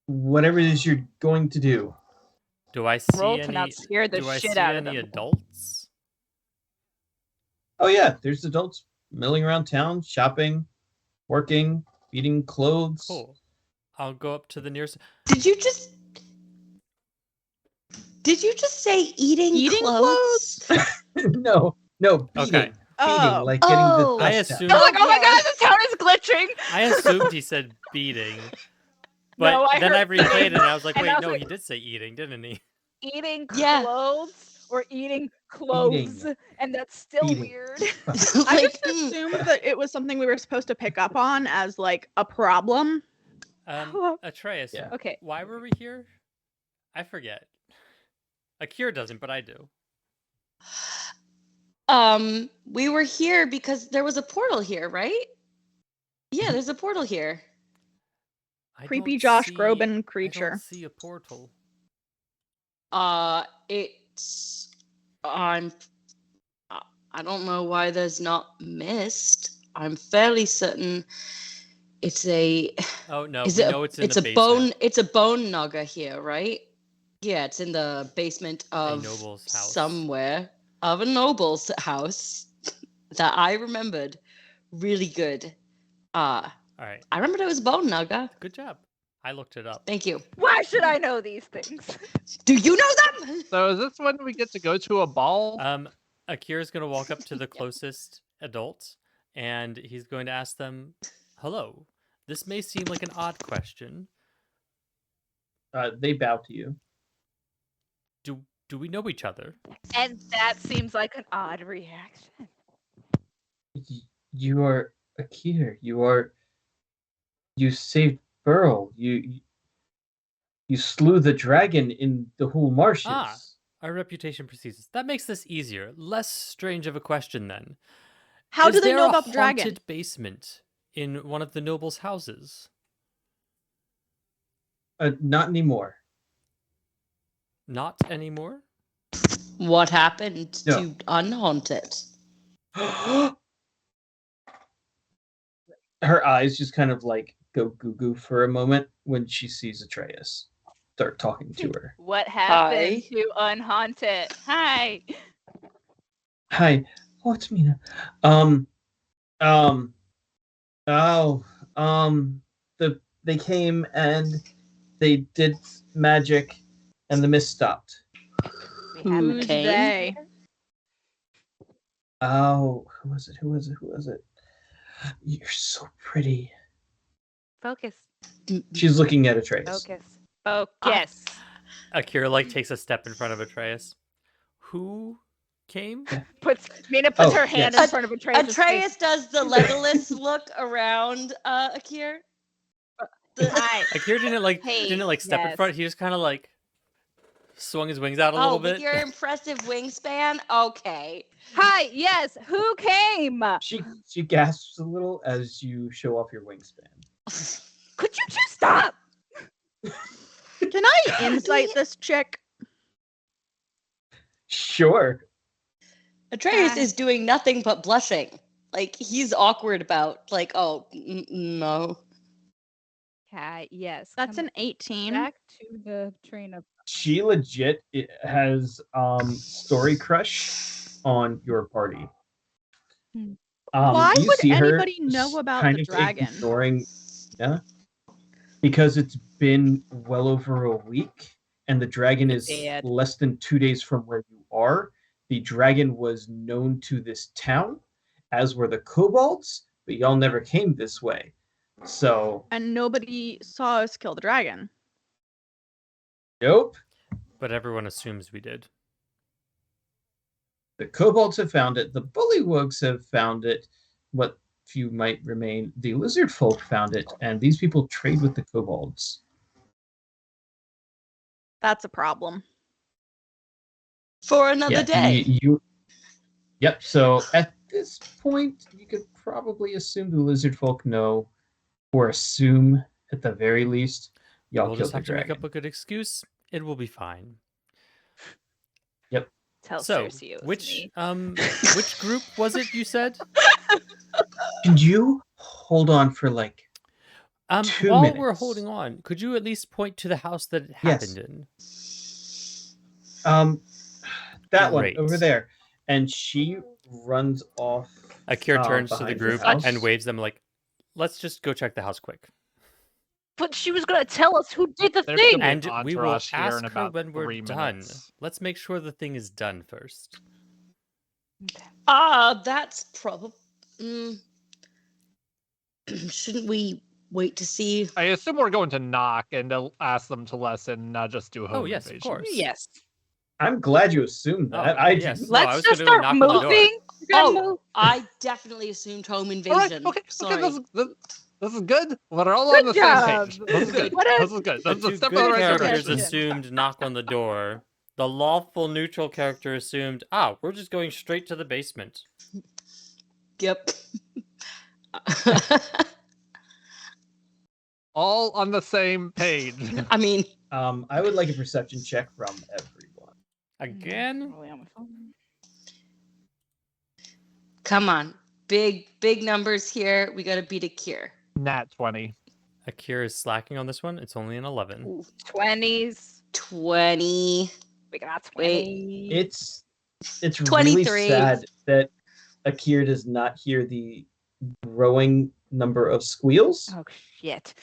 whatever it is you're going to do. Do I see Roll to any? not scare the do I shit see out of any them. adults? Oh yeah, there's adults milling around town, shopping, working, eating clothes. Cool. I'll go up to the nearest. Did you just say eating clothes? no, beating. Okay. Beating, Oh. like getting Oh. the I dust out. assume- I was like, "Oh my Okay. god, this town is glitching." I assumed he said beating, but No, I then I heard replayed it and I was like, and wait, I was no, like- he did say eating, didn't he? Eating Yeah. clothes or eating clothes, and that's still Beating. weird. I Like, just assumed that it was something we were supposed to pick up on as like a problem. Atreus, Yeah. Okay. why were we here? I forget. Akira doesn't, but I do. we were here because there was a portal here, right? Yeah, there's a portal here. I Creepy don't Josh see- Groban I creature. don't see a portal. It's I don't know why there's not mist. I'm fairly certain it's a Oh no, is we it know a, it's in it's the a basement. bone it's a bone nugger here, right? Yeah, it's in the basement of noble's house. somewhere of a noble's house that I remembered really good. All right. I remembered it was Bone Naga. Good job. I looked it up. Thank you. Why should I know these things? Do you know them? So is this when we get to go to a ball? Akira's going to walk up to the closest adult, and he's going to ask them, "Hello. This may seem like an odd question. They bow to you. Do we know each other?" And that seems like an odd reaction. You are Akira. You saved Burle. You slew the dragon in the Hool Marshes. Ah. Our reputation precedes us. That makes this easier. Less strange of a question, then. How do Is they there know a about the dragon? haunted basement in one of the nobles' houses? Not anymore. Not anymore? What happened No. to unhaunt it? Her eyes just kind of like go goo-goo for a moment when she sees Atreus start talking to her. What happened Hi. to Unhaunted? Hi. Hi. Oh, it's Mina. They came and they did magic and the mist stopped. We happen to Who's be they? here. Oh, who was it? You're so pretty. Focus. She's looking at Atreus. Focus. Focus. Akira takes a step in front of Atreus. Who came? Mina puts Oh, her hand yes. in front of Atreus. Atreus does the Legolas look around Akir. Hi. Akira didn't step in yes. front. He just kind of swung his wings out a Oh, little with bit. your impressive wingspan? Okay. Hi. Yes. Who came? She gasps a little as you show off your wingspan. Could you just stop? Can I insight this chick? Sure. Atreus is doing nothing but blushing. Like, he's awkward about, no. Hi. Yes. That's come an 18. back to the train of. She legit has story crush on your party. Hmm. Why you would see her anybody know about kind the of dragon? ignoring Mina because it's been well over a week and the dragon is Dead. less than 2 days from where you are. The dragon was known to this town, as were the kobolds, but y'all never came this way. So, And nobody saw us kill the dragon. nope. But everyone assumes we did. The kobolds have found it. The bullywugs have found it. What few might remain. The lizard folk found it, and these people trade with the kobolds. That's a problem. For another day. Yep. So at this point, you could probably assume the lizard folk know, or assume at the very least, y'all We'll killed just the have to make dragon. up a good excuse. It will be fine. Tell So, Cersei it was which me. which group was it you said? Can you hold on for 2 While minutes? we're holding on, could you at least point to the house that it Yes. happened in? That Great. one over there, and she runs off. Akira turns to the behind group house. and waves them let's just go check the house quick. But she was gonna tell us who did the There thing. could be And an we will entourage here ask in her about when we're 3 done. minutes. Let's make sure the thing is done first. That's probably. Shouldn't we wait to see? I assume we're going to knock and ask them to lessen, not just do home yes, of invasion. course. Yes. I'm glad you assumed that. Oh, I yes. didn't. No, I Let's was just gonna go start knock on the door. moving. We're gonna move. I definitely assumed home All right, invasion. okay, Sorry. this is good. We're all Good on the job. same page. This is good. What a- This is good. The This is a two step in good the right characters direction. assumed knock on the door. The lawful neutral character assumed, we're just going straight to the basement. Yep. All on the same page. I mean, I would like a perception check from everyone. Again? Probably on my phone. come on. Big numbers here. We gotta beat a cure. Nat 20. Akira is slacking on this one. It's only an 11. 20s. 20. We got Wait. 20. It's really 23. sad that Akira does not hear the growing number of squeals. Oh shit.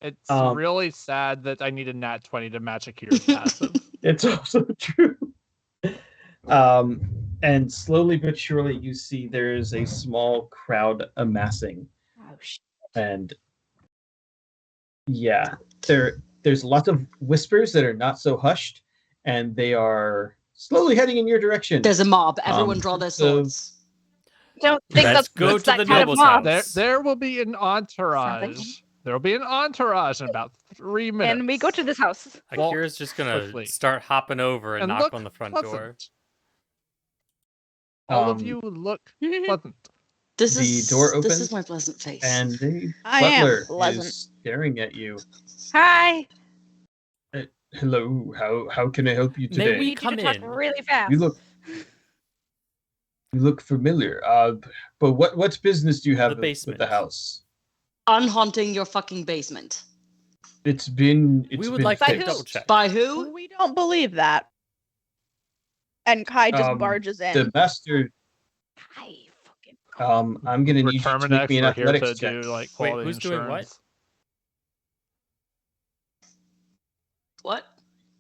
It's Um, really sad that I need a nat 20 to match Akira's passive. It's also true. And slowly but surely, you see there's a small crowd amassing, Oh shit. and yeah, there's lots of whispers that are not so hushed, and they are slowly heading in your direction. There's a mob. Everyone draw their so- swords. Don't think Let's that's go that's to that the kind of noble's mob. house. There will be an entourage. Something. There will be an entourage in about 3 minutes. And we go to this house. Walk Akira's just gonna quickly. start hopping over and And knock look on the front pleasant. door. All of Um, you look pleasant. This The is door This opens, is my pleasant face. and the I am butler pleasant. is staring at you. Hi. Hello, how can I help you May today? we Need you come to talk in? really fast. You look familiar. But what business do you have The with basement. the house? Unhaunting your fucking basement. It's been We would been like to fixed. double check. By who? We don't believe that. And Kai just Um, barges in. The master. Hi. Fucking. I'm gonna need you to make me an We're here athletics to check. do like Wait, quality who's doing what? insurance. What?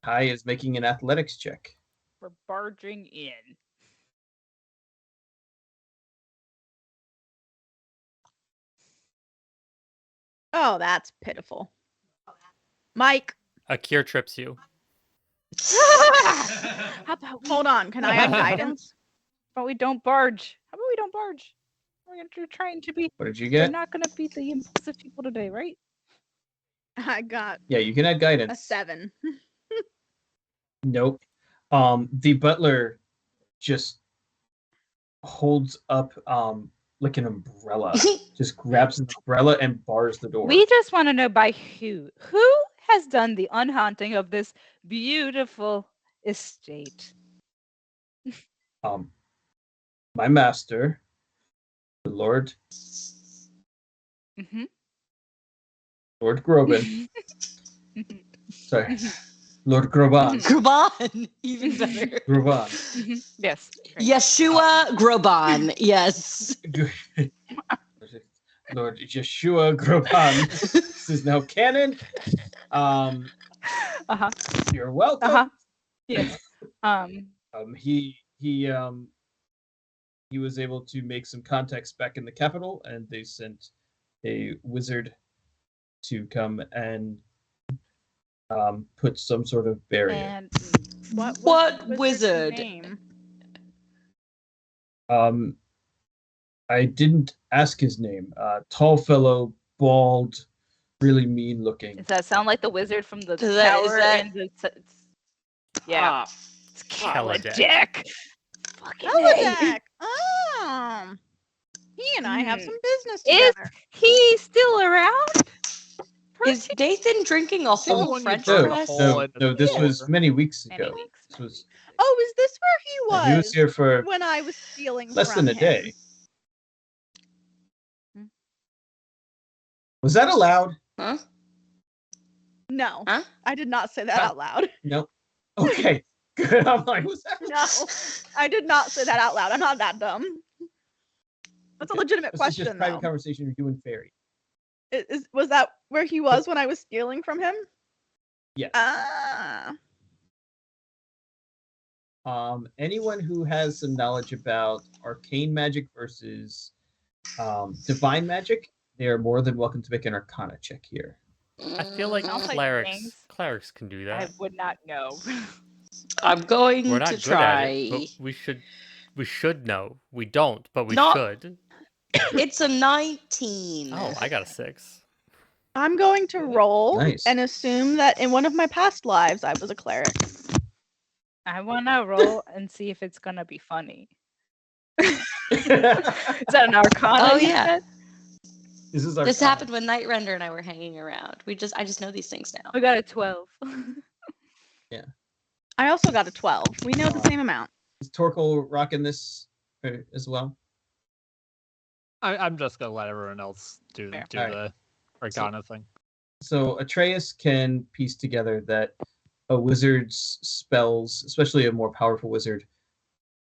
Kai is making an athletics check. We're barging in. Oh, that's pitiful. Mike, Akira trips you. How about hold on. Can I have guidance? How about we don't barge? How about we don't barge? We're trying to be. What did you We're get? not gonna be the impulsive people today, right? I got Yeah, you can add a guidance. 7. Nope. The butler just holds up like an umbrella. Just grabs an umbrella and bars the door. We just want to know by who. Who has done the unhaunting of this beautiful estate? My master, the Lord Mm-hmm. Lord Groban. Sorry. Lord Groban. Groban. Even better. Groban. Yes. great. Yeshua Groban. Yes. Lord Yeshua Groban. This is now canon. Uh-huh. You're welcome. Uh-huh. Yes. He was able to make some contacts back in the capital, and they sent a wizard to come and put some sort of barrier. And What What wizard's wizard? name? I didn't ask his name. Tall fellow, bald, really mean looking. does that sound like the wizard from the Is that- is tower? that- And yeah, Ah, it's Kaladek. Kaladek. Fucking A. Kaladek. He and I have some business Is together. he still around? is Dathan drinking a whole Someone French burn a press? hole in the No, this door. was many weeks Many ago. weeks, This many was weeks, many Oh, is this where he he was was here for when I was stealing less from than a him? day. Was that allowed? Huh? No, Huh? I did not say that Huh? out loud. No. Okay. Good. I'm like, was that? No, I did not say that out loud. I'm not that dumb. That's a Okay. legitimate This is just question, private though. conversation you're doing fairy. Was that where he was when I was stealing from him? Yes. Ah. Anyone who has some knowledge about arcane magic versus divine magic, they are more than welcome to make an arcana check here. I feel like Sounds like things clerics can do I that. would not know. I'm going We're not to good try. at it, but we should know. We don't, but we Not- should. It's a 19. Oh, I got a 6. I'm going to roll Nice. and assume that in one of my past lives I was a cleric. I want to roll and see if it's gonna be funny. This Is that an arcana? Oh, you yeah. said? is This arcana. happened when Nightrender and I were hanging around. I just know these things now. We got a 12. I also got a 12. We know the same amount. Is Torkel rocking this as well? I'm just gonna let everyone else do Fair. do Alright. the Arcana thing. So Atreus can piece together that a wizard's spells, especially a more powerful wizard,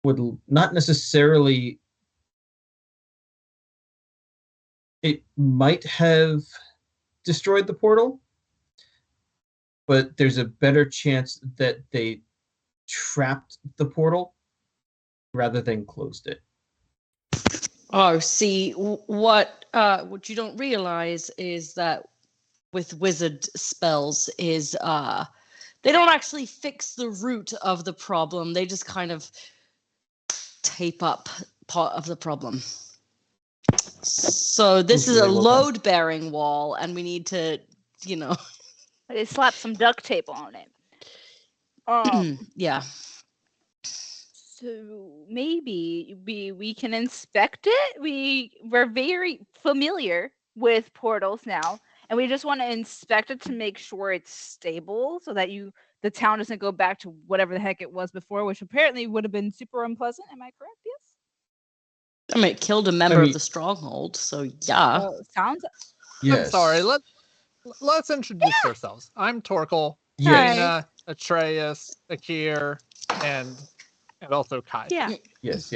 would not necessarily. It might have destroyed the portal, but there's a better chance that they trapped the portal rather than closed it. Oh, see, what you don't realize is that with wizard spells is they don't actually fix the root of the problem. They just kind of tape up part of the problem. So this is a Very well done. load-bearing wall, and we need to, They slap some duct tape on it. yeah. So maybe we can inspect it. We're very familiar with portals now, and we just want to inspect it to make sure it's stable, so that the town doesn't go back to whatever the heck it was before, which apparently would have been super unpleasant. Am I correct? Yes. I mean, it killed a member mean- of the stronghold, so yeah. Sounds. Yes. I'm sorry. Let's introduce ourselves. I'm Torkel, Yes. Jaina, Atreus, Akir, and also Kai. Yeah. Yes.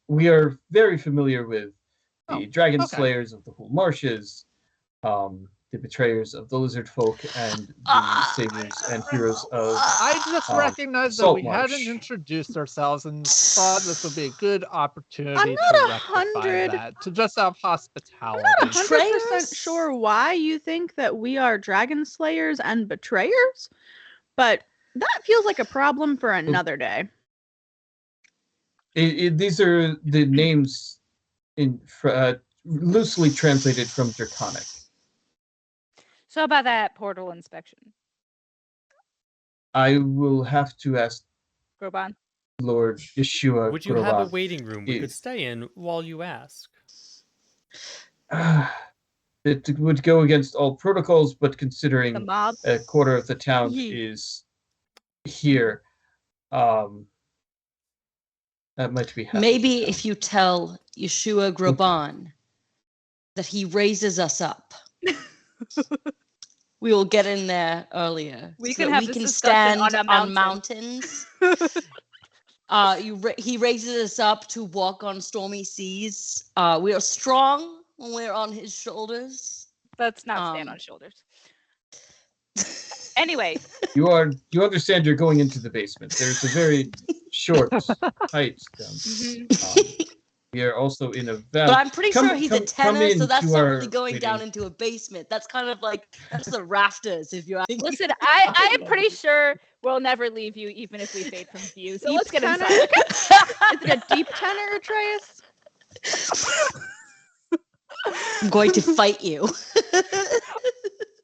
We are very familiar with the Oh, dragon okay. slayers of the whole marshes, the betrayers of the lizard folk, and the saviors and heroes of. I just recognized that Salt we Marsh. hadn't introduced ourselves and thought this would be a good opportunity I'm to not rectify 100 that, to just have hospitality. I'm not 100% Betrayers? sure why you think that we are dragon slayers and betrayers, but that feels like a problem for another day. These are the names loosely translated from Draconic. So about that portal inspection, I will have to ask Groban. Lord Yeshua. Would you have a Groban. waiting room we Yeah. could stay in while you ask? It would go against all protocols, but The considering mob. a quarter of the town Ye- is here, that might be happening. Maybe if you tell Yeshua Groban that he raises us up, we will get in there earlier. We so can that have we this can discussion stand on a on mountain. mountains. He raises us up to walk on stormy seas. We are strong when we're on his shoulders. Let's not stand Um, on shoulders. Anyway, You understand you're going into the basement. There's a very short height down. mhm. We are also in a valley. But I'm pretty sure he's a tenor, so that's into not our really going down waiting- into a basement. That's kind of like that's the rafters, if you're asking. Listen, I am pretty sure we'll never leave you, even if we fade from view. So Deep let's get tenor? inside. Is it a deep tenor, Atreus? I'm going to fight you.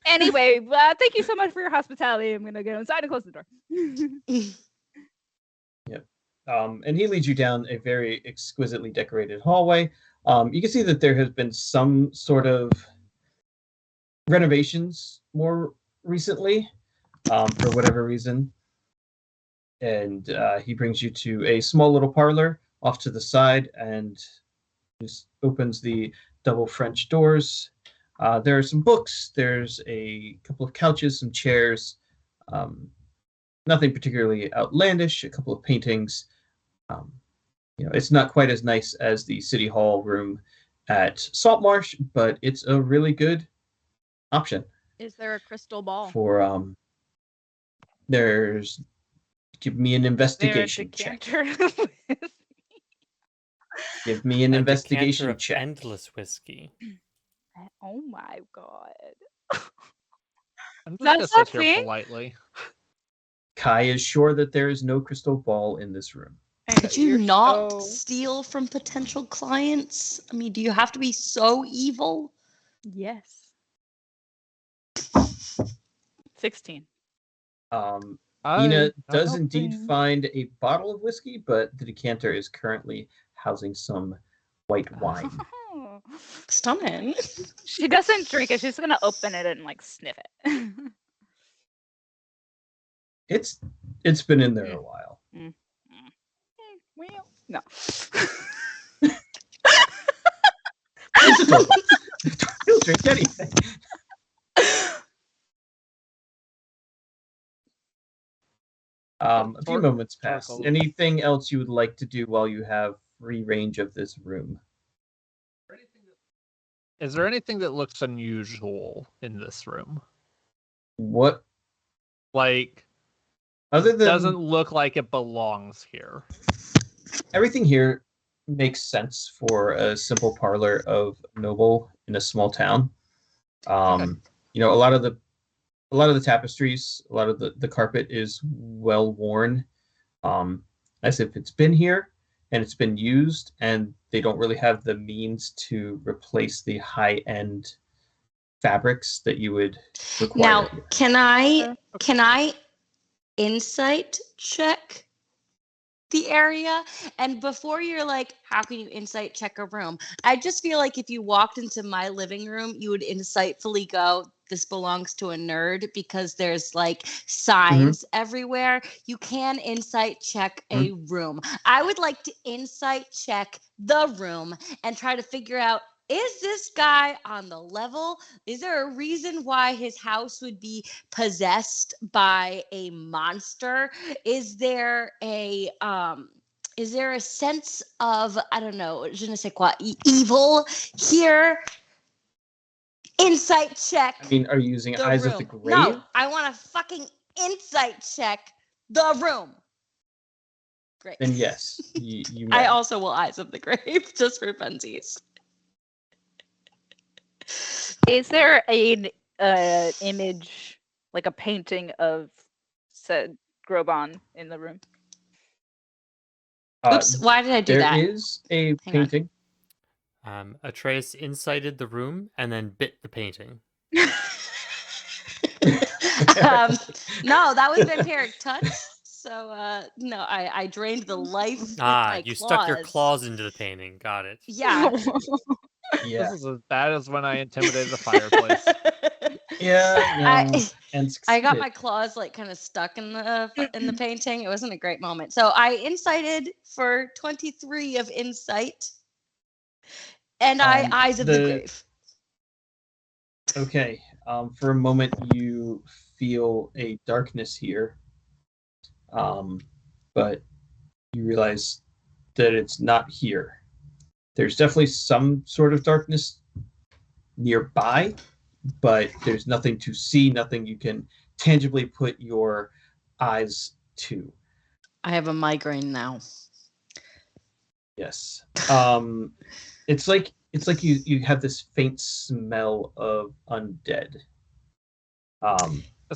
Anyway, thank you so much for your hospitality. I'm gonna go inside and close the door. And he leads you down a very exquisitely decorated hallway. You can see that there has been some sort of renovations more recently, for whatever reason. And he brings you to a small little parlor off to the side and just opens the double French doors. There are some books. There's a couple of couches, some chairs. Nothing particularly outlandish. A couple of paintings. It's not quite as nice as the City Hall room at Saltmarsh, but it's a really good option Is there a crystal ball? for. There's. Give me an investigation check. Give me an A investigation decanter of check. endless whiskey. Oh my god. I'm That's just gonna sit not here fair. politely. Kai is sure that there is no crystal ball in this room. Could you You're not so- steal from potential clients? I mean, do you have to be so evil? Yes. 16. Ina does don't indeed think- find a bottle of whiskey, but the decanter is currently housing some white wine. Oh. Stunning. She doesn't drink it. She's gonna open it and like sniff it. It's been in there a while. Well, no. It's adorable. He'll drink anything. A few moments pass. Torkel. Anything else you would like to do while you have free range of this room? Is there anything that looks unusual in this room? What Like, other than doesn't look like it belongs here. everything here makes sense for a simple parlor of noble in a small town. You know, a lot of the tapestries, a lot of the carpet is well worn, as if it's been here and it's been used, and they don't really have the means to replace the high end fabrics that you would require. Now, here. can I insight check the area? And before you're like, how can you insight check a room? I just feel like if you walked into my living room, you would insightfully go, this belongs to a nerd, because there's like signs everywhere. You can insight check a room. I would like to insight check the room and try to figure out, is this guy on the level? Is there a reason why his house would be possessed by a monster? Is there a sense of, I don't know, je ne sais quoi, evil here? Insight check. I mean, are you using the Eyes room. of the Grave? No, I want to fucking insight check the room. Great. Then yes, you may. I also will Eyes of the Grave just for funsies. Is there an image, like a painting of said Grobon in the room? Oops, why did I do There that? is a Hang on. painting. Atreus incited the room and then bit the painting. No, that was vampiric touch. So no, I drained the life with my You claws. stuck your claws into the painting. Got it. Yeah. Yeah, This is as bad as when I intimidated the fireplace. yeah, no, and I got succeeded. my claws like kind of stuck in the painting. It wasn't a great moment. So I incited for 23 of insight. And Eyes of the Grave. Okay. For a moment, you feel a darkness here, but you realize that it's not here. There's definitely some sort of darkness nearby, but there's nothing to see, nothing you can tangibly put your eyes to. I have a migraine now. Yes. It's like you have this faint smell of undead. That's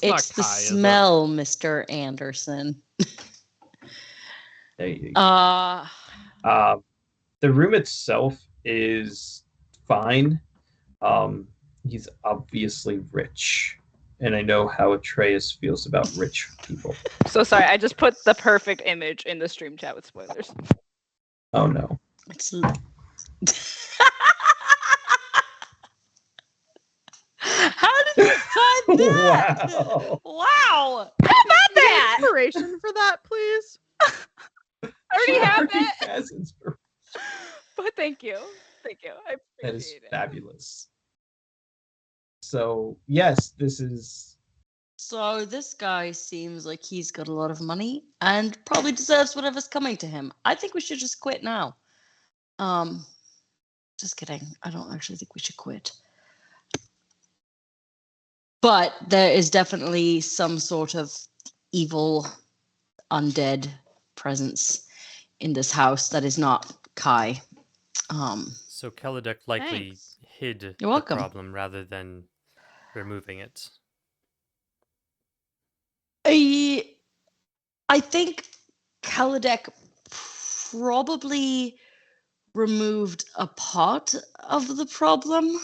It's not the Kai, is it? smell, Mr. Anderson. There you go. The room itself is fine. He's obviously rich, and I know how Atreus feels about rich people. So sorry, I just put the perfect image in the stream chat with spoilers. Oh no. It's How did you find that? Wow. Wow. How about that? Inspiration for that, please. I already have Already it. has inspiration. But thank you. Thank you. I That is appreciate it. fabulous. So yes, this is So this guy seems like he's got a lot of money and probably deserves whatever's coming to him. I think we should just quit now. Just kidding. I don't actually think we should quit. But there is definitely some sort of evil undead presence in this house that is not Kai. So Kelidek likely Thanks. hid You're the welcome. problem rather than removing it. I think Kalidek probably removed a part of the problem.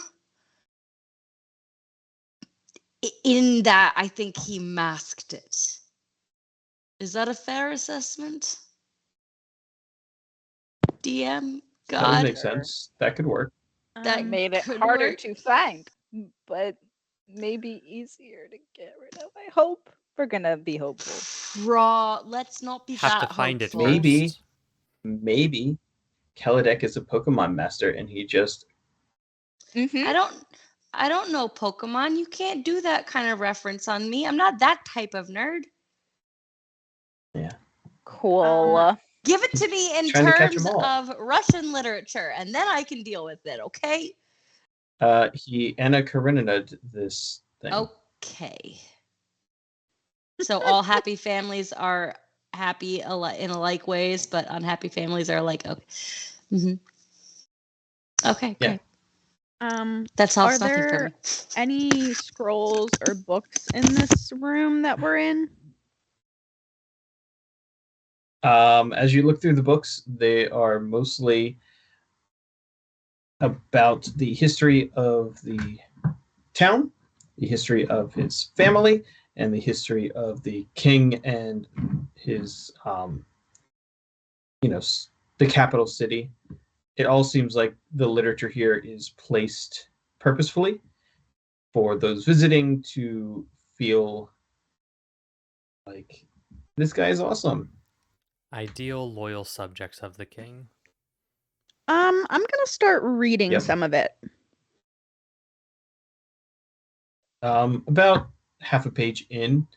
In that, I think he masked it. Is that a fair assessment? DM? that God? would make sense. That could work. That Made it could harder work. to find, but maybe easier to get rid of. I hope. We're gonna be hopeful. Let's not be Have that to find it hopeful. Maybe. first. Maybe Kelidek is a Pokemon master and he just Mm-hmm. I don't know Pokemon. You can't do that kind of reference on me. I'm not that type of nerd. Yeah. Cool. Give it to me in Trying to catch 'em terms all. of Russian literature, and then I can deal with it, okay? He Anna Karenina this thing. Okay. So all happy families are happy in alike ways, but unhappy families are like, okay. Okay, Yeah. great. Um, That solves are nothing for there me. any scrolls or books in this room that we're in? As you look through the books, they are mostly about the history of the town, the history of his family, and the history of the king and his, the capital city. It all seems like the literature here is placed purposefully for those visiting to feel like this guy is awesome. Ideal loyal subjects of the king. I'm gonna start reading Yep. some of it. About half a page in,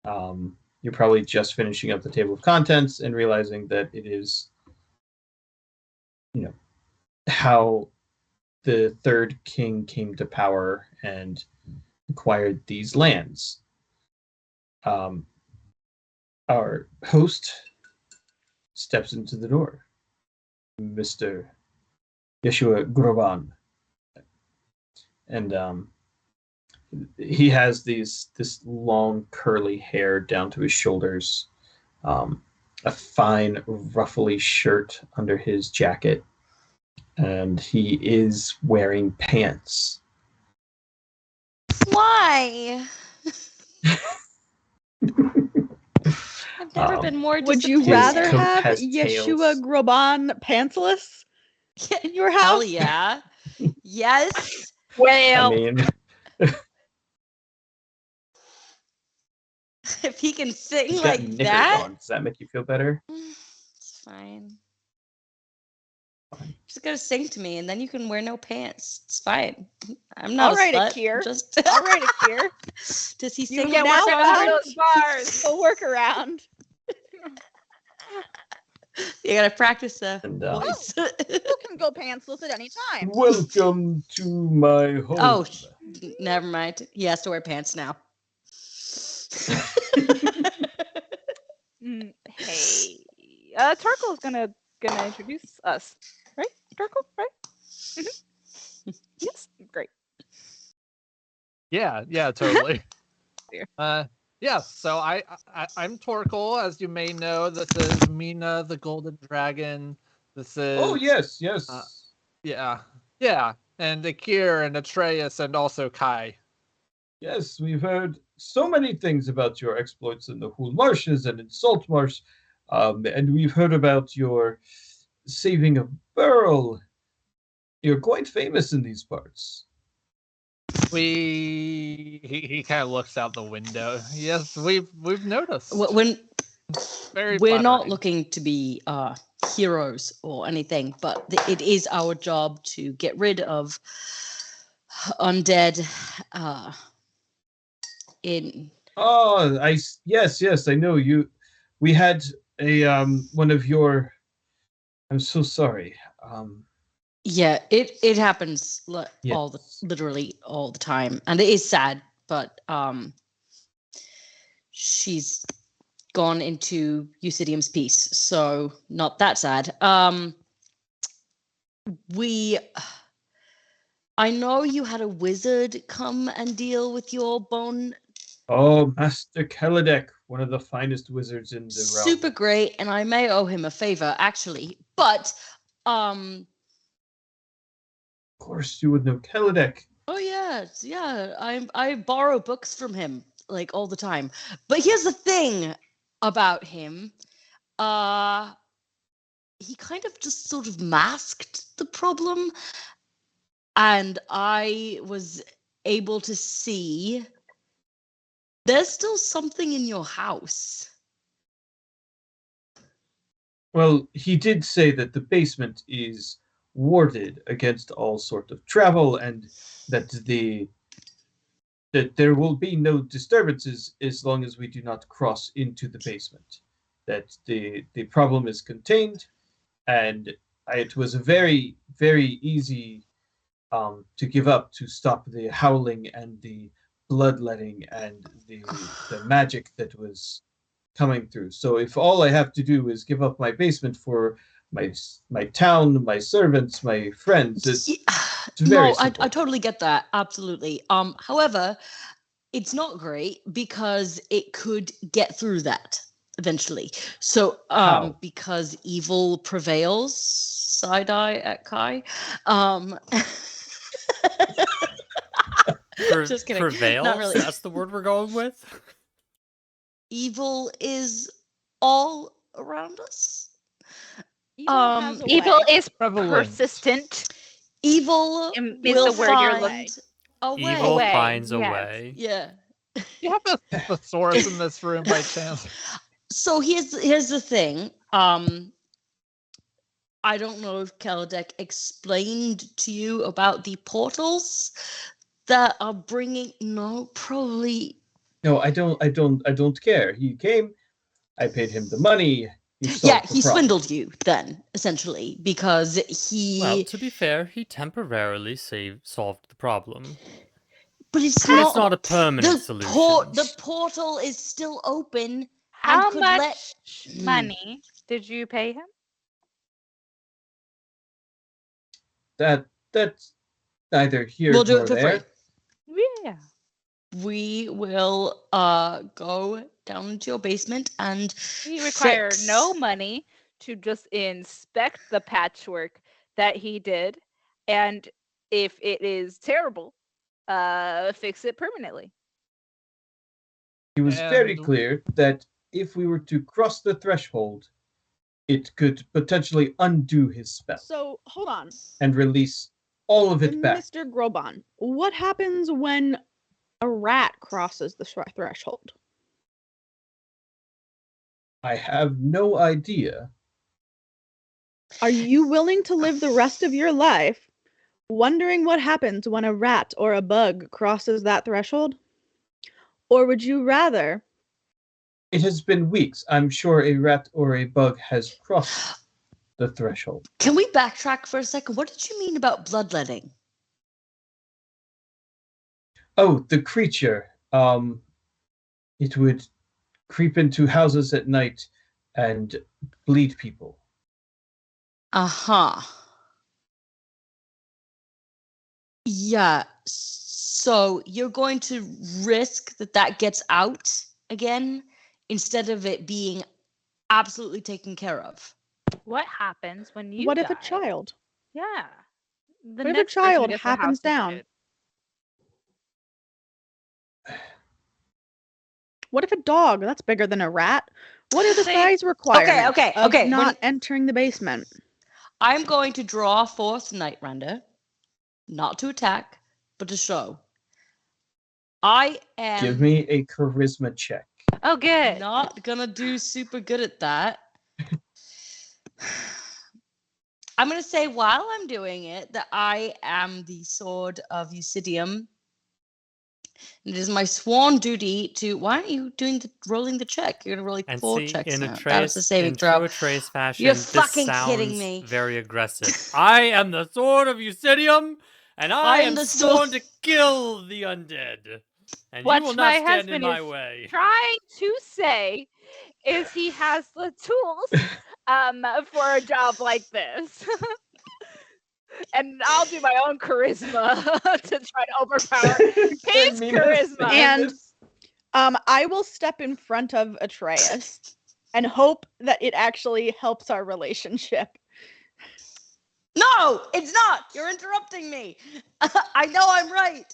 you're probably just finishing up the table of contents and realizing that it is, how the third king came to power and acquired these lands. Our host steps into the door, Mr. Yeshua Groban, and he has this long curly hair down to his shoulders, a fine ruffly shirt under his jacket, and he is wearing pants. Why? I've never been more Would you disappointed. rather coat have has Yeshua tails. Groban pantsless in your house? Hell yeah. Yes. Well, I mean, If he can sing he's got like knickers that, on. Does that make you feel better? it's fine. Just gotta sing to me, and then you can wear no pants. It's fine. I'm not I'll write a it slut. here. Just I'll write it here. Does he You sing can in now that work find on those bars. a workaround. You gotta practice the And voice. You can go pantsless at any time. welcome to my home. Oh, never mind. He has to wear pants now. Hey, Turkle's gonna introduce us, right? Turkle, right? Yes, great. Yeah, totally. Dear. Yeah, so I'm Torkel, as you may know. This is Mina the Golden Dragon. This is Oh yes. yeah, and Akir and Atreus and also Kai. Yes, we've heard so many things about your exploits in the Hool Marshes and in Salt Marsh, and we've heard about your saving of Burle. You're quite famous in these parts. He kind of looks out the window. Yes, we've noticed. When Very we're not flattering. looking to be heroes or anything, but it is our job to get rid of undead in Oh, yes, I know you. We had a one of your. I'm so sorry. yeah, it happens Yes. literally all the time, and it is sad, but she's gone into Eucidium's peace, so not that sad. I know you had a wizard come and deal with your bone. Oh, Master Kelidek, one of the finest wizards in the realm. Super great, and I may owe him a favor actually, but Of course, you would know Kelidek. oh yeah, I borrow books from him like all the time. But here's the thing about him. He kind of just sort of masked the problem, and I was able to see there's still something in your house. Well, he did say that the basement is warded against all sort of travel, and that there will be no disturbances as long as we do not cross into the basement. that the problem is contained, and it was very, very easy to give up to stop the howling and the bloodletting and the magic that was coming through. So if all I have to do is give up my basement for my town, my servants, my friends, it's very No, I simple. totally get that. Absolutely. However, it's not great because it could get through that eventually. So, How? because evil prevails, side eye at Kai. Just kidding. Prevails? Not really. That's the word we're going with? Evil is all around us. Evil has a Evil way. is Prevalent. persistent. Evil Is will the word you're find a way. Evil way, finds a yes. way. Yeah. Do you have a thesaurus in this room by chance? So here's the thing. I don't know if Kaladek explained to you about the portals that are bringing. No, probably. No, I don't care. He came, I paid him the money. He solved Yeah, the he problem. swindled you then, essentially, because he. Well, to be fair, he temporarily solved the problem. But it's But not. it's not a permanent solution. The portal is still open. How could much let- money did you pay him? That's neither here We'll do nor it for there. free. Yeah. We will go down into your basement and We require fix- no money to just inspect the patchwork that he did, and if it is terrible, fix it permanently. He was very And- clear that if we were to cross the threshold, it could potentially undo his spell So hold on, and release all of it back. Mr. Groban. What happens when a rat crosses the threshold? I have no idea. Are you willing to live the rest of your life wondering what happens when a rat or a bug crosses that threshold? Or would you rather? It has been weeks. I'm sure a rat or a bug has crossed the threshold. Can we backtrack for a second? What did you mean about bloodletting? Oh, the creature. It would creep into houses at night and bleed people. Uh-huh. Yeah. So you're going to risk that gets out again instead of it being absolutely taken care of. What happens when you What if a die? child? Yeah. The What if a next person child gets the happens house down? looted. What if a dog? That's bigger than a rat. What are the See- size requirements okay, of okay, not entering the basement? I'm going to draw forth Night Render, not to attack, but to show. I am Give me a charisma check. Oh, good. not gonna do super good at that. I'm gonna say while I'm doing it that I am the sword of Eusidium. It is my sworn duty to. Why aren't you rolling the check? You're gonna roll like And 4 see, checks in now. That was a saving true throw. Atreus fashion, You're this fucking sounds kidding me. very aggressive. I am the sword of Eusidium, and I I'm am the sworn sword- to kill the undead. And What you will my not stand in husband my is way. trying to say is he has the tools for a job like this. And I'll do my own charisma to try to overpower his charisma. And I will step in front of Atreus and hope that it actually helps our relationship. No, it's not. You're interrupting me. I know I'm right.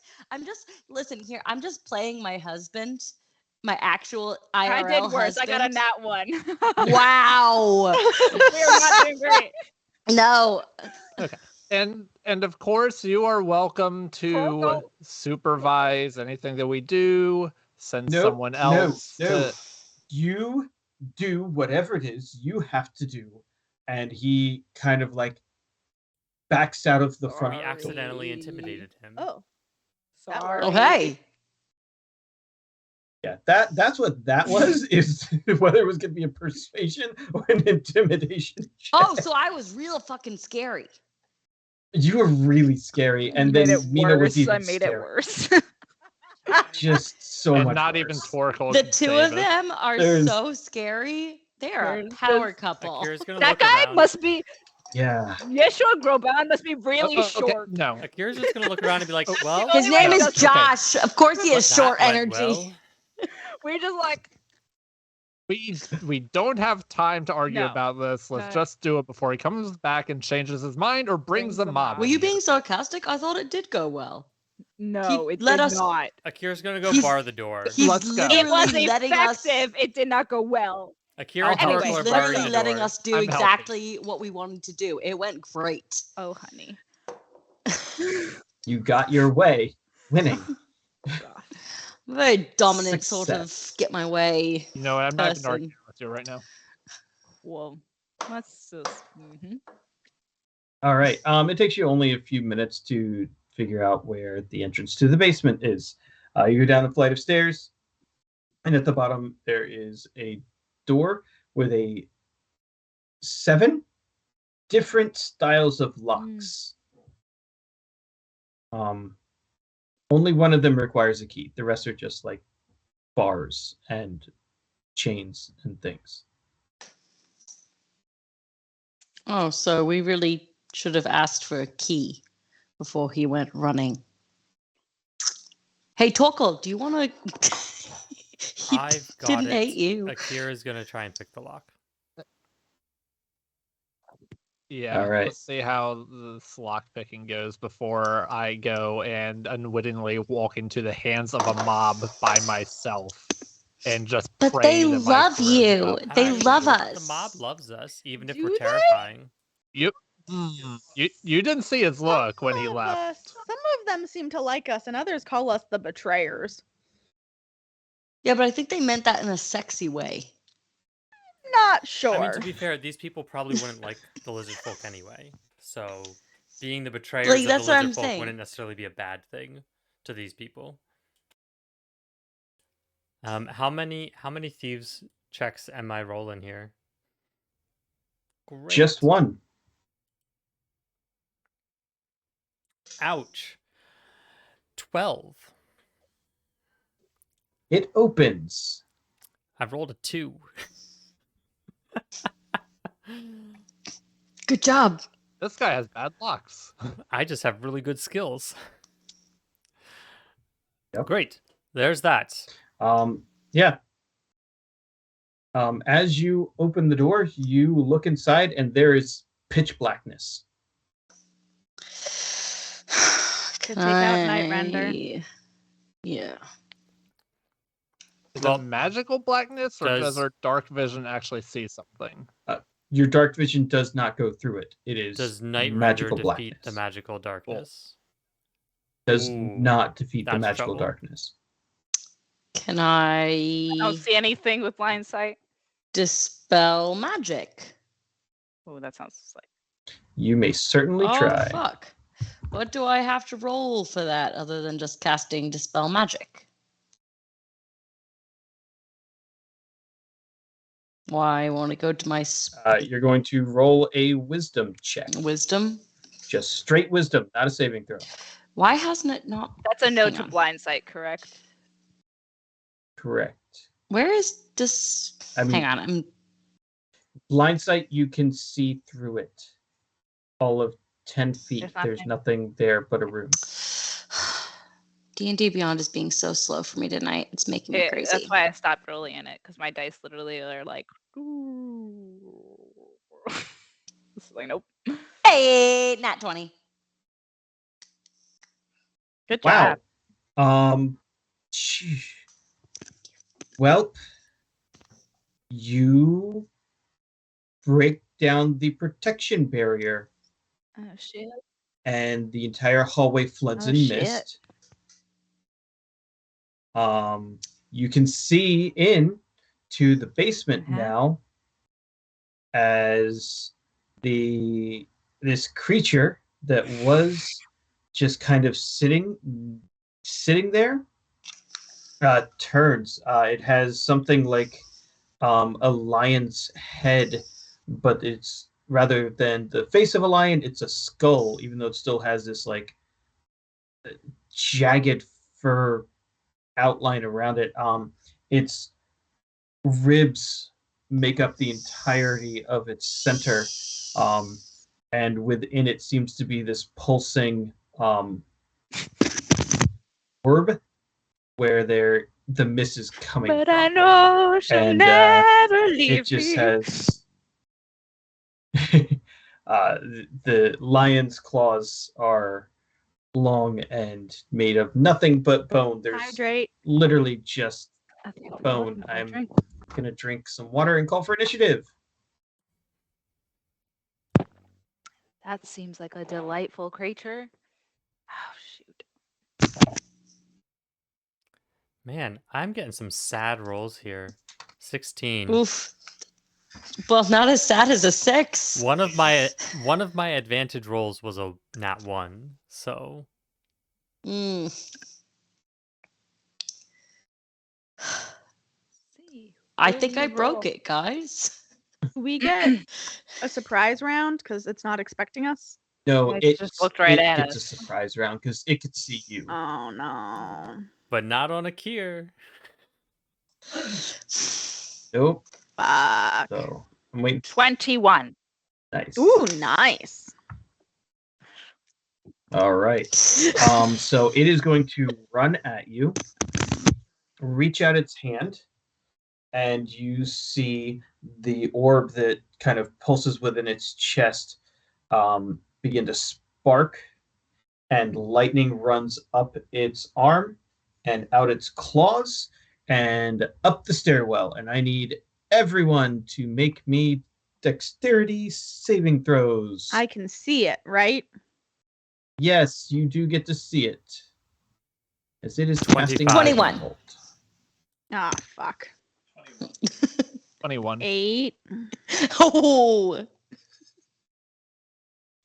Listen here. I'm just playing my husband, my actual IRL I did worse. husband. I got a nat 1. Wow. We're not doing great. No. And of course, you are welcome to Cool. supervise anything that we do. Send No, someone no, else no. to. You do whatever it is you have to do. And he kind of like backs out of the front We door. accidentally intimidated him. Oh, that Sorry. works. Okay. Yeah, that's what that was. Is whether it was going to be a persuasion or an intimidation check. Oh, so I was real fucking scary. You were really scary, and You then made it Mina was worse. even I made it scarier. worse. Just so And much not worse. even Torkoal The could two save of us. them are There's- so scary. They are a There's power just- couple. Akira's gonna That look guy around. must be Yeah. Yeshua Groban must be really Oh, okay, short. no. Akira's just gonna look around and be like, well, the His only way name it is does- Josh. Of course he has that short went energy. well. We're just like, We don't have time to argue No. about this. Let's Okay. just do it before he comes back and changes his mind or brings the mob. Were in you here. being sarcastic? I thought it did go well. no, it let did us- not. Akira's gonna go He's- bar the door. He's Let's go. literally It was letting us. effective. It did not go well. Akira and Anyway, Torkoal He's are barring literally the letting door. us do I'm helping. exactly what we wanted to do. It went great. Oh, honey. You got your way, winning. God. Very dominant sort of Success. get my way. You know what? I'm not even person. arguing with you right now. Well, that's just. All right. It takes you only a few minutes to figure out where the entrance to the basement is. You go down a flight of stairs, and at the bottom there is a door with 7 different styles of locks. Only one of them requires a key. The rest are just like bars and chains and things. Oh, so we really should have asked for a key before he went running. Hey, Torkoal, do you want to? He I've got didn't it. hate you. Akira's gonna try and pick the lock. Yeah. All right. Let's see how this lock picking goes before I go and unwittingly walk into the hands of a mob by myself and just But pray they that my love charisma you. up. They I mean, love The us. mob loves us, even if Do we're they? terrifying. You didn't see his look when he Some of left. us- some of them seem to like us, and others call us the betrayers. Yeah, but I think they meant that in a sexy way. Not sure. I mean, to be fair, these people probably wouldn't like the lizard folk anyway. So, being the betrayers Like, of that's the what lizard I'm folk saying. wouldn't necessarily be a bad thing to these people. How many thieves checks am I rolling here? Great. Just one. Ouch. 12. It opens. I've rolled a 2. Good job. This guy has bad locks. I just have really good skills. Yep. Great. There's that. Yeah. As you open the door, you look inside, and there is pitch blackness. To take out Night Render. Yeah. Is Well, it magical blackness, or does does- our dark vision actually see something? Your dark vision does not go through it. It is Does Night Render magical defeat blackness. the magical darkness? Does Ooh, not defeat the that's magical trouble. darkness. Can I don't I see anything with blind sight. dispel magic? Oh, that sounds like. You may certainly Oh, try. fuck. What do I have to roll for that other than just casting dispel magic? Why I want to go to my You're going to roll a wisdom check. wisdom. Just straight wisdom, not a saving throw. Why hasn't it not? That's a no Hang to on. blind sight, correct? Correct. Where is this? I mean- Hang on. I'm Blind sight, you can see through it. All of 10 feet. There's There's nothing there but a room. D&D Beyond is being so slow for me tonight. It's making me crazy. That's why I stopped rolling in it, because my dice literally are like. It's like, nope. Hey, nat 20. Good Wow. job. Phew. Well, you break down the protection barrier, Oh, shit. and the entire hallway floods Oh, in shit. mist. You can see in to the basement Uh-huh. now, as this creature that was just kind of sitting there turns. It has something like a lion's head, but it's rather than the face of a lion, it's a skull, even though it still has this like jagged fur outline around it. Its ribs make up the entirety of its center, and within it seems to be this pulsing orb where the mist is coming But from. I know she'll And never leave it just me. has the lion's claws are long and made of nothing but bone. There's Hydrate. literally just Okay, bone. I'll I'm drink. gonna drink some water and call for initiative. That seems like a delightful creature. Oh shoot. Man, I'm getting some sad rolls here. 16. Oof. Well, not as sad as a 6. One of my advantage rolls was a nat 1. So Mm. See, I what think did I you broke roll? it, guys. We get a surprise round because it's not expecting us. No, It it just looked right it at gets a us. surprise round because it could see you. Oh no. but not on a Kier. Nope. Fuck. So I'm waiting. 21. Nice. Ooh, nice. All right. So it is going to run at you, reach out its hand, and you see the orb that kind of pulses within its chest begin to spark, and lightning runs up its arm and out its claws and up the stairwell. And I need everyone to make me dexterity saving throws. I can see it, right? Yes, you do get to see it. As it is 25. casting 21. Lightning Bolt. Ah, fuck. 21. 8. Oh,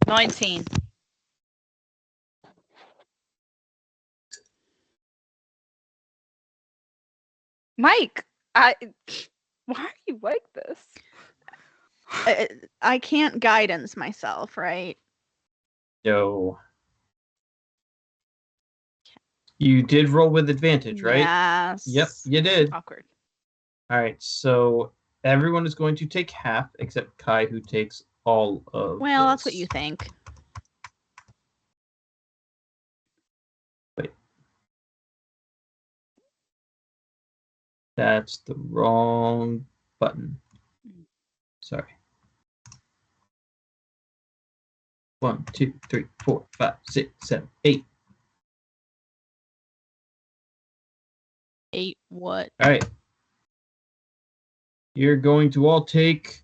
19. Mike, why are you like this? I can't guidance myself, right? No. You did roll with advantage, right? Yes. Yep, you did. Awkward. All right, so everyone is going to take half except Kai, who takes all of Well, that's what this. you think. Wait. That's the wrong button. Sorry. 1, 2, 3, 4, 5, 6, 7, 8. 8 what? All right. You're going to all take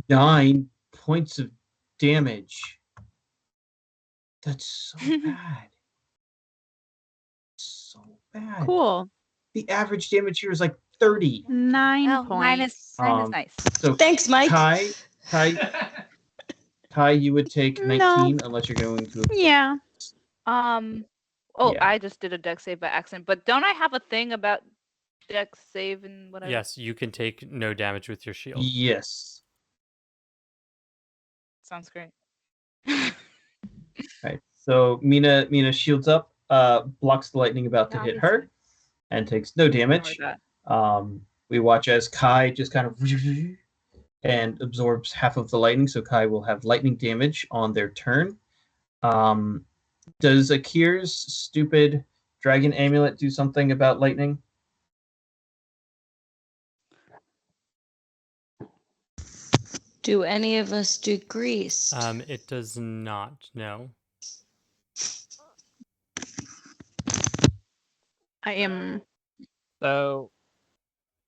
9 points of damage. That's so bad. So bad. Cool. The average damage here is like 30. 9 Well, points. nine is nice. So thanks, Mike. Kai, you would take No. 19 unless you're going to. Yeah. Oh, Yeah. I just did a dex save by accident, but don't I have a thing about dex save and whatever? Yes, you can take no damage with your shield. Yes. Sounds great. Right. So Mina shields up, blocks the lightning about to Yeah, hit obviously. her, and takes no damage. We watch as Kai just kind of and absorbs half of the lightning, so Kai will have lightning damage on their turn. Does Akir's stupid dragon amulet do something about lightning? Do any of us do grease? It does not. No. I am. So,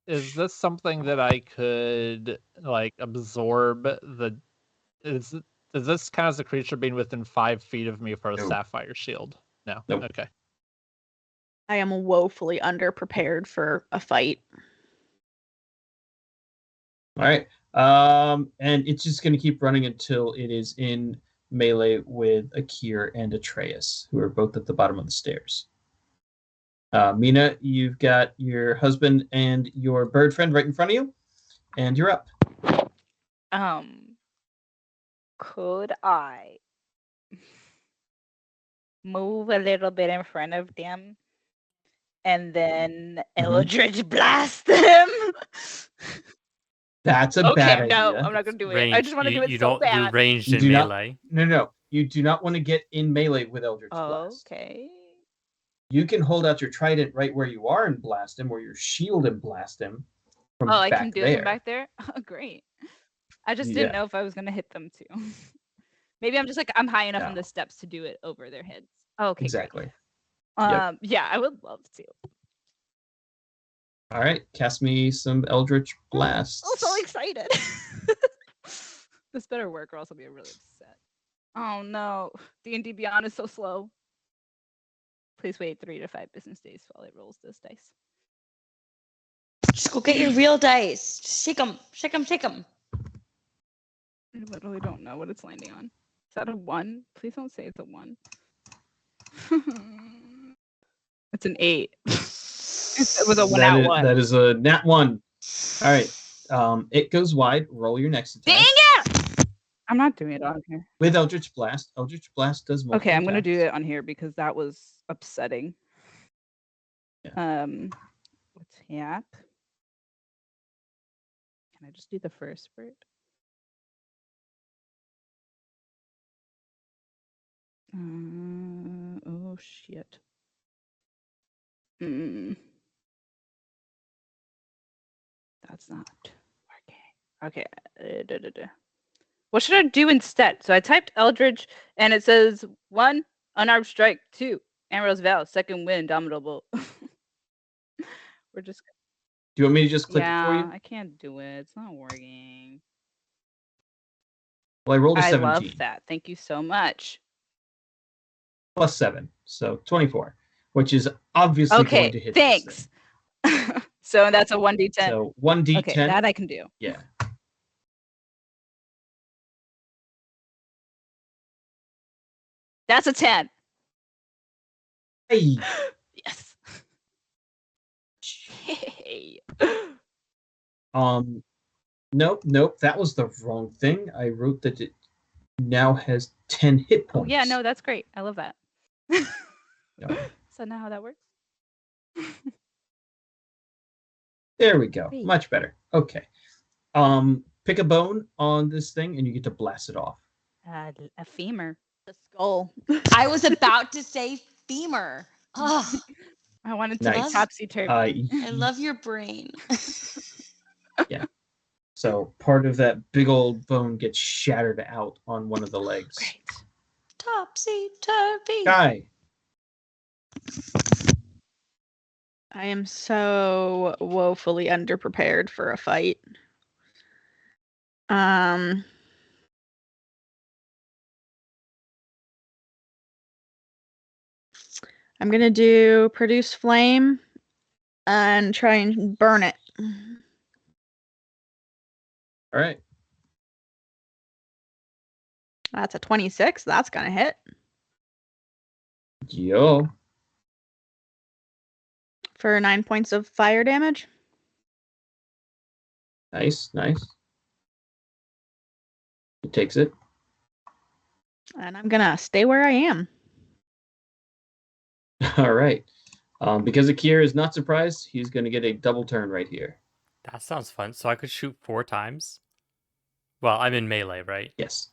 is this something that I could like absorb? Does this count as a creature being within 5 feet of me for a No. sapphire shield? No. Nope. Okay. I am woefully underprepared for a fight. All right. And it's just going to keep running until it is in melee with Akir and Atreus, who are both at the bottom of the stairs. Mina, you've got your husband and your bird friend right in front of you, and you're up. Could I move a little bit in front of them and then Eldritch blast them? That's a bad idea. No, I'm not gonna do it. I just want to do it you so don't bad. do ranged You in do not- melee. No. You do not want to get in melee with Eldritch Blast. Okay. You can hold out your trident right where you are and blast him, or your shield and blast him from I back can do there. it from back there? Oh, great. I just didn't know if I was gonna hit them too. Maybe I'm just like I'm high enough on No. the steps to do it over their heads. Okay, Exactly. great. Yeah, I would love to. All right, cast me some Eldritch Blasts. I'm so excited. This better work, or else I'll be really upset. Oh no, D&D Beyond is so slow. Please wait 3 to 5 business days while it rolls those dice. Just go get your real dice. Just shake them, shake them, shake them. I literally don't know what it's landing on. Is that a 1? Please don't say it's a 1. It's an 8. It was a 1 out 1. That is a nat 1. All right. It goes wide. Roll your next attack. Dang it! I'm not doing it on here. With Eldritch Blast. Eldritch Blast does multiple Okay, I'm gonna do attacks. it on here because that was upsetting. Yeah. Attack. Can I just do the first word? Oh shit. That's not working. Okay. What should I do instead? So I typed Eldritch, and it says 1, unarmed strike, 2, Ambrose Vow, second wind, indomitable. We're just. Do you want me to just click it for you? I can't do it. It's not working. Well, I rolled a 17. I love that. Thank you so much. Plus 7, so 24, which is obviously going to hit. Thanks. So that's a 1d10. So 1d10. Okay, that I can do. Yeah. That's a 10. Hey. Yes. Hey. Nope. That was the wrong thing. I wrote that it now has 10 hit points. Oh, yeah, no, that's great. I love that. No. So now how that works? There we go. Great. Much better. Okay. Pick a bone on this thing and you get to blast it off. A femur. The skull. I was about to say femur. Oh, I wanted to Nice. be topsy-turvy. I love your brain. Yeah. So part of that big old bone gets shattered out on one of the legs. Great. Topsy-turvy. Guy. I am so woefully underprepared for a fight. I'm gonna do produce flame and try and burn it. All right. That's a 26. That's gonna hit. Yo. For 9 points of fire damage. Nice. It takes it. And I'm gonna stay where I am. All right. Because Akira is not surprised, he's going to get a double turn right here. That sounds fun. So I could shoot 4 times? Well, I'm in melee, right? Yes.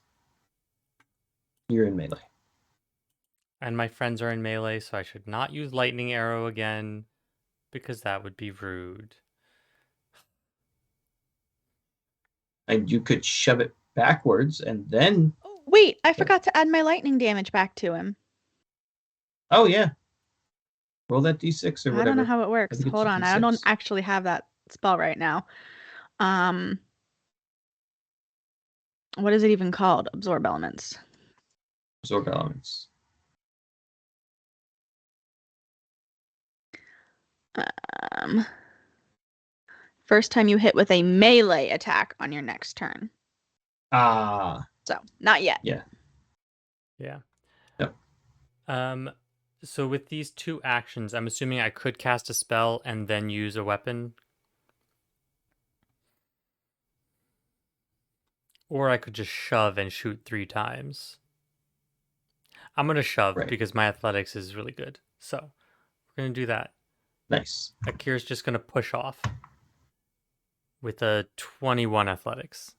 You're in melee. And my friends are in melee, so I should not use lightning arrow again, because that would be rude. And you could shove it backwards and then... Oh, wait, I forgot to add my lightning damage back to him. Oh, yeah. Roll that d6 or whatever. I don't know how it works. I think it's Hold a on, I don't D6. actually have that spell right now. What is it even called? Absorb elements. Absorb elements. First time you hit with a melee attack on your next turn. Ah. So, not yet. Yeah. Yeah. Yep. So with these 2 actions, I'm assuming I could cast a spell and then use a weapon. Or I could just shove and shoot 3 times. I'm going to shove Right. because my athletics is really good. So we're going to do that. Nice. Akira's just going to push off with a 21 athletics.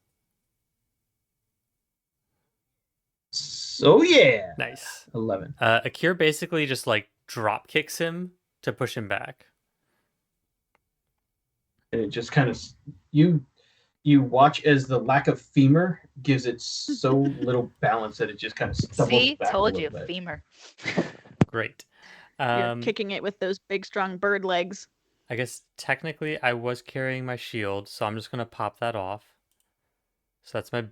So yeah. Nice. 11. Akira basically just like drop kicks him to push him back. And it just kind of you watch as the lack of femur gives it so little balance that it just kind of stumbles See, back told a you, little bit. femur. Great. You're kicking it with those big, strong bird legs. I guess technically I was carrying my shield, so I'm just going to pop that off. So that's my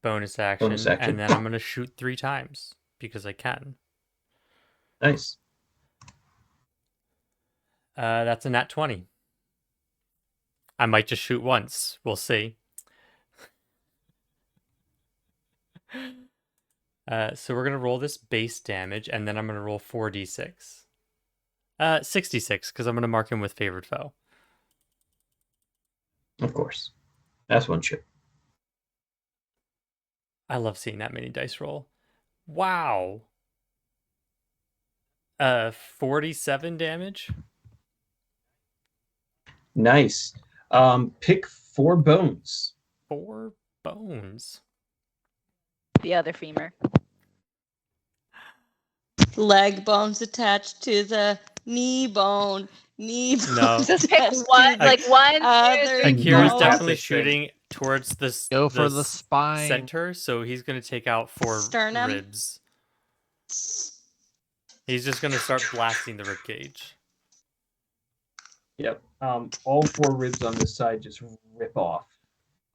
bonus action. Bonus action. And then I'm going to shoot 3 times because I can. Nice. That's a nat 20. I might just shoot once. We'll see. So we're going to roll this base damage, and then I'm going to roll 4d6. 66, because I'm going to mark him with favored foe. Of course. That's one chip. I love seeing that many dice roll. Wow. 47 damage. Nice. Pick 4 bones. 4 bones. The other femur. Leg bones attached to the knee bone. Knee bones No. Just pick attached one, to like 1, 2, other 3, Akira's bones. definitely This thing. shooting towards this. Go for the spine. center, so he's going to take out 4 Sternum. ribs. He's just going to start blasting the rib cage. Yep. All 4 ribs on this side just rip off.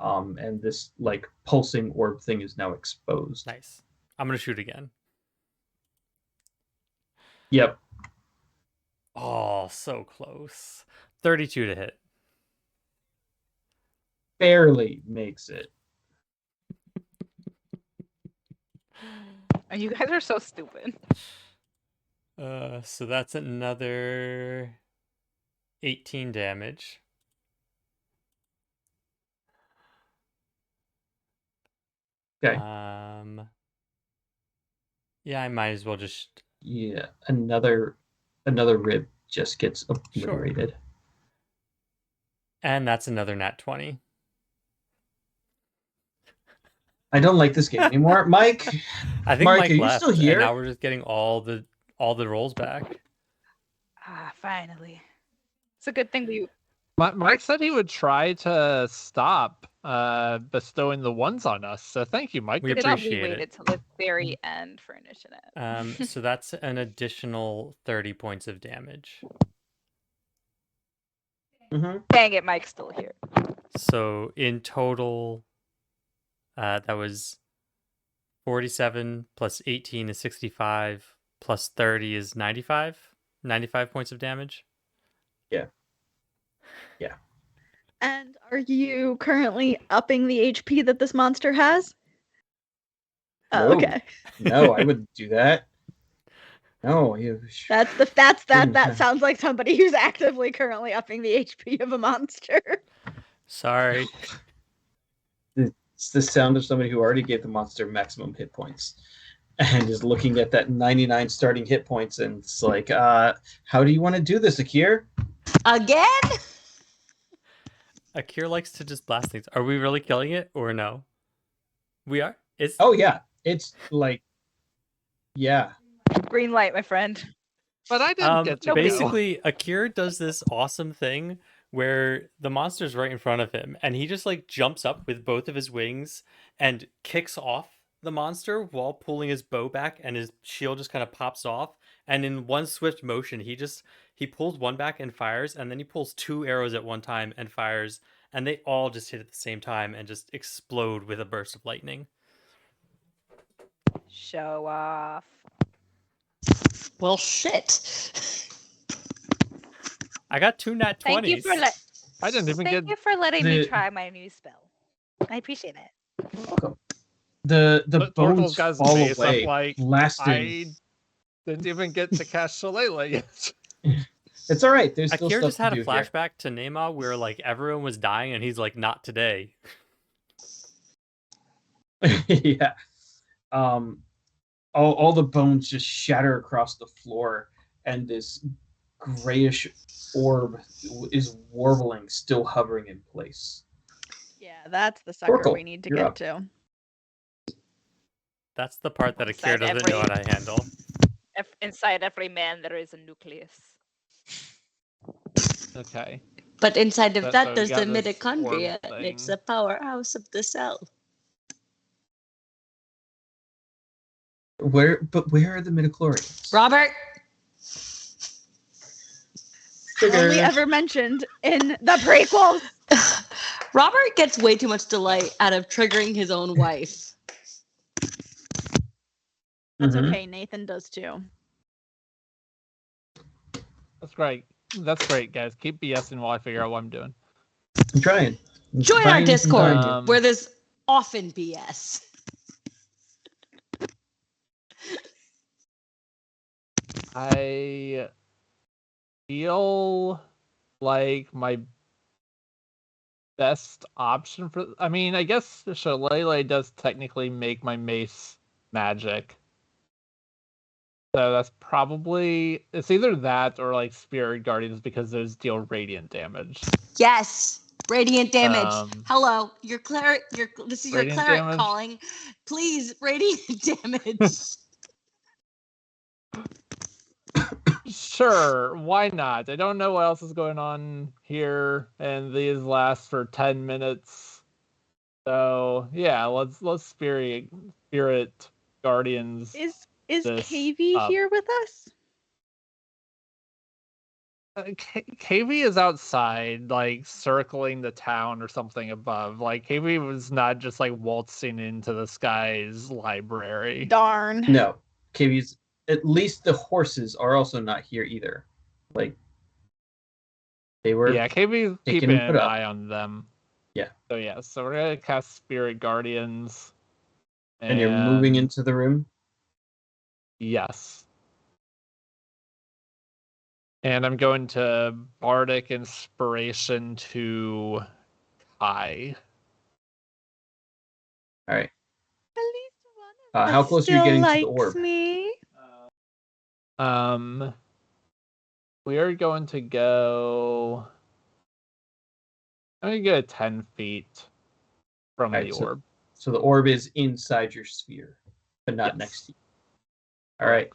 And this like pulsing orb thing is now exposed. Nice. I'm going to shoot again. Yep. Oh, so close. 32 to hit. Barely makes it. You guys are so stupid. So that's another 18 damage. Okay. Yeah, I might as well just. Yeah. Another rib just gets obliterated. And that's another nat 20. I don't like this game anymore. Mike, I think Mark, Mike are you left, still here? and now we're just getting all the rolls back. Finally. It's a good thing we. Mike said he would try to stop bestowing the ones on us. So thank you, Mike. We Good job appreciate we it. waited till the very end for initiative. So that's an additional 30 points of damage. Mm-hmm. Dang it, Mike's still here. So in total, that was 47 plus 18 is 65 plus 30 is 95. 95 points of damage. Yeah. And are you currently upping the HP that this monster has? Oh, No. okay. No, I wouldn't do that. No, you. That sounds like somebody who's actively currently upping the HP of a monster. Sorry. It's the sound of somebody who already gave the monster maximum hit points and is looking at that 99 starting hit points and it's like, how do you want to do this, Akir? Again? Akir likes to just blast things. Are we really killing it or no? We are? Oh, yeah. It's like, yeah. Green light, my friend. But I didn't get to nobody- go. Basically, Akir does this awesome thing where the monster's right in front of him and he just like jumps up with both of his wings and kicks off the monster while pulling his bow back, and his shield just kind of pops off, and in one swift motion he pulls one back and fires, and then he pulls 2 arrows at one time and fires, and they all just hit at the same time and just explode with a burst of lightning. Show off. Well, shit. I got 2 nat 20s. Thank you for I didn't even Thank get. you for letting me the- try my new spell. I appreciate it. Welcome. The Torkel's bones got his fall face up away, like, blasting. I Didn't even get to cast Shillelagh yet. It's all right. There's still Akira stuff just to had a do here. flashback to Neymar where like everyone was dying and he's like, not today. Yeah. All the bones just shatter across the floor, and this grayish orb is warbling, still hovering in place. Yeah, that's the sucker Oracle, we need to you're get up. to. That's the part that Akira Inside doesn't know how to handle. Inside every man, there is a nucleus. Okay. But inside of So that, we there's the got this orb mitochondria. It's thing. the powerhouse of the cell. Where are the midichlorians? Robert, Only ever mentioned in the prequels. Robert gets way too much delight out of triggering his own wife. That's Mhm. okay. Nathan does too. That's great. That's great, guys. Keep BSing while I figure out what I'm doing. I'm trying. I'm Join our trying to Discord, find you. where there's often BS. I feel like my best option for... I mean, I guess Shillelagh does technically make my mace magic. So that's probably... It's either that or like Spirit Guardians because those deal radiant damage. Yes, radiant damage. Hello, this is your Radiant cleric damage? calling. Please, radiant damage. Sure, why not? I don't know what else is going on here, and these last for 10 minutes. So yeah, let's spirit guardians. Is this KV up. here with us? KV is outside, like circling the town or something above. Like KV was not just like waltzing into the sky's library. Darn. No, KV's. At least the horses are also not here either. Like they were. Yeah, KV's taken keeping and put an up. eye on them. Yeah. So yeah, so we're gonna cast Spirit Guardians. And you're moving into the room? Yes. And I'm going to Bardic Inspiration to Kai. All right. At least one of How us close are you still getting to the likes orb? me. We are going to go... I'm going to go 10 feet from the orb. So the orb is inside your sphere, but not next to you. All right.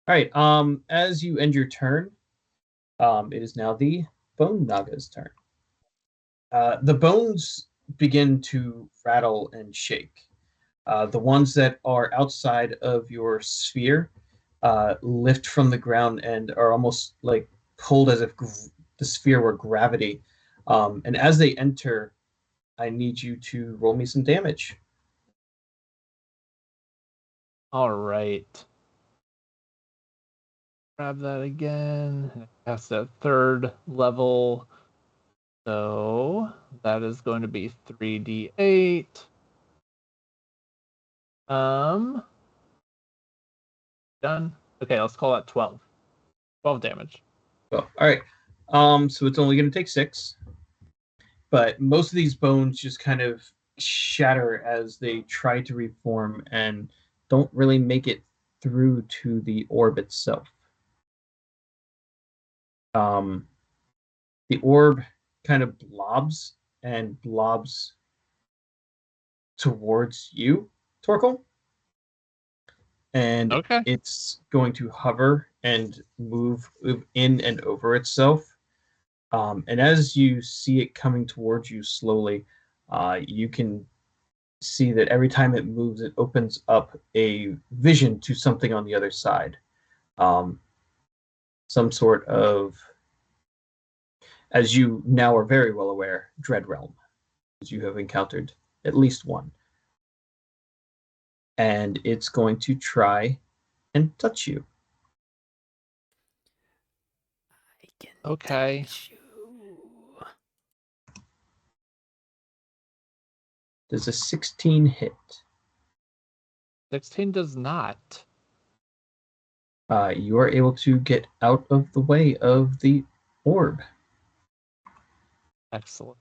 All right. As you end your turn, it is now the Bone Naga's turn. The bones begin to rattle and shake. The ones that are outside of your sphere lift from the ground and are almost like pulled as if the sphere were gravity. And as they enter, I need you to roll me some damage. All right. Grab that again. That's that third level. So that is going to be 3d8. Done. Okay, let's call that 12. 12 damage. Oh, all right. So it's only going to take 6. But most of these bones just kind of shatter as they try to reform and don't really make it through to the orb itself. The orb kind of blobs towards you, Torkel. And it's going to hover and move in and over itself. And as you see it coming towards you slowly, you can see that every time it moves, it opens up a vision to something on the other side. Some sort of, as you now are very well aware, Dread Realm, as you have encountered at least one. And it's going to try and touch you. Okay. Does a 16 hit? 16 does not. you are able to get out of the way of the orb. Excellent.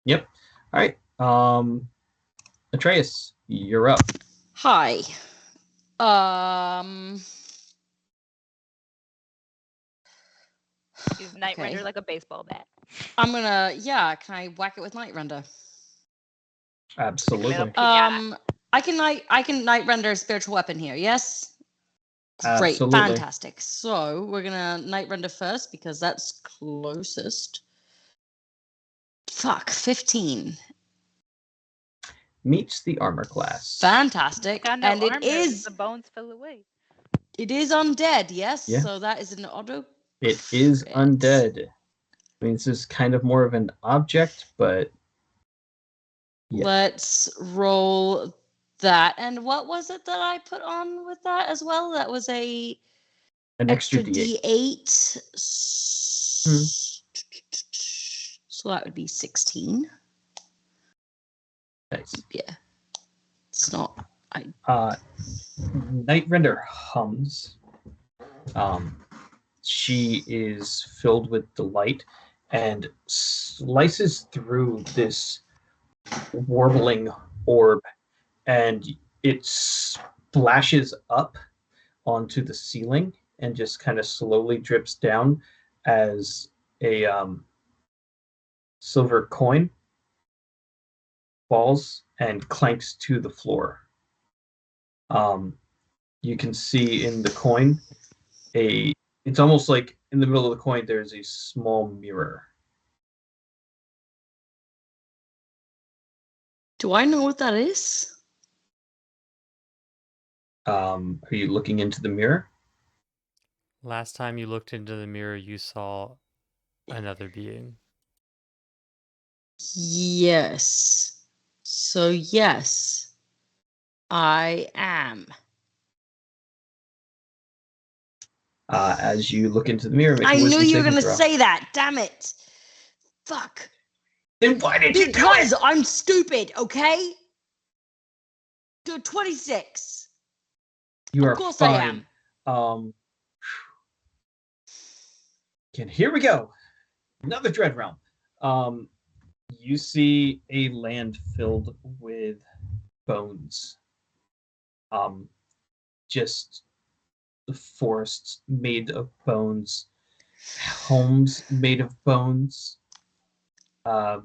Yep. All right. Atreus, you're up. Hi. Use Night Okay. Render like a baseball bat. I'm gonna. Yeah. Can I whack it with Night Render? Absolutely. Pinata. I can Night Render a spiritual weapon here. Yes. Great. Absolutely. Fantastic. So we're gonna Night Render first because that's closest. Fuck. 15. Meets the armor class. Fantastic. Got no And armor, it is. the bones fell away. It is undead. Yes. Yeah. So that is an auto. It is crit. undead. I mean, this is kind of more of an object, but yeah. Let's roll that. And what was it that I put on with that as well? That was an extra D8. Hmm. So that would be 16. Nice. Yeah. It's not. Night Render hums. She is filled with delight and slices through this warbling orb, and it splashes up onto the ceiling and just kind of slowly drips down as a silver coin falls and clanks to the floor. You can see in the coin it's almost like in the middle of the coin there's a small mirror. Do I know what that is? Are you looking into the mirror? Last time you looked into the mirror, you saw another being. Yes. So, yes, I am. As you look into the mirror, make a I knew wisdom you were saving going to throw. say that. Damn it. Fuck. Then why did you do Because it? I'm stupid, okay? Do 26. You are Of course fine. I am. Here we go. Another Dread Realm. You see a land filled with bones. Just the forests made of bones, homes made of bones. The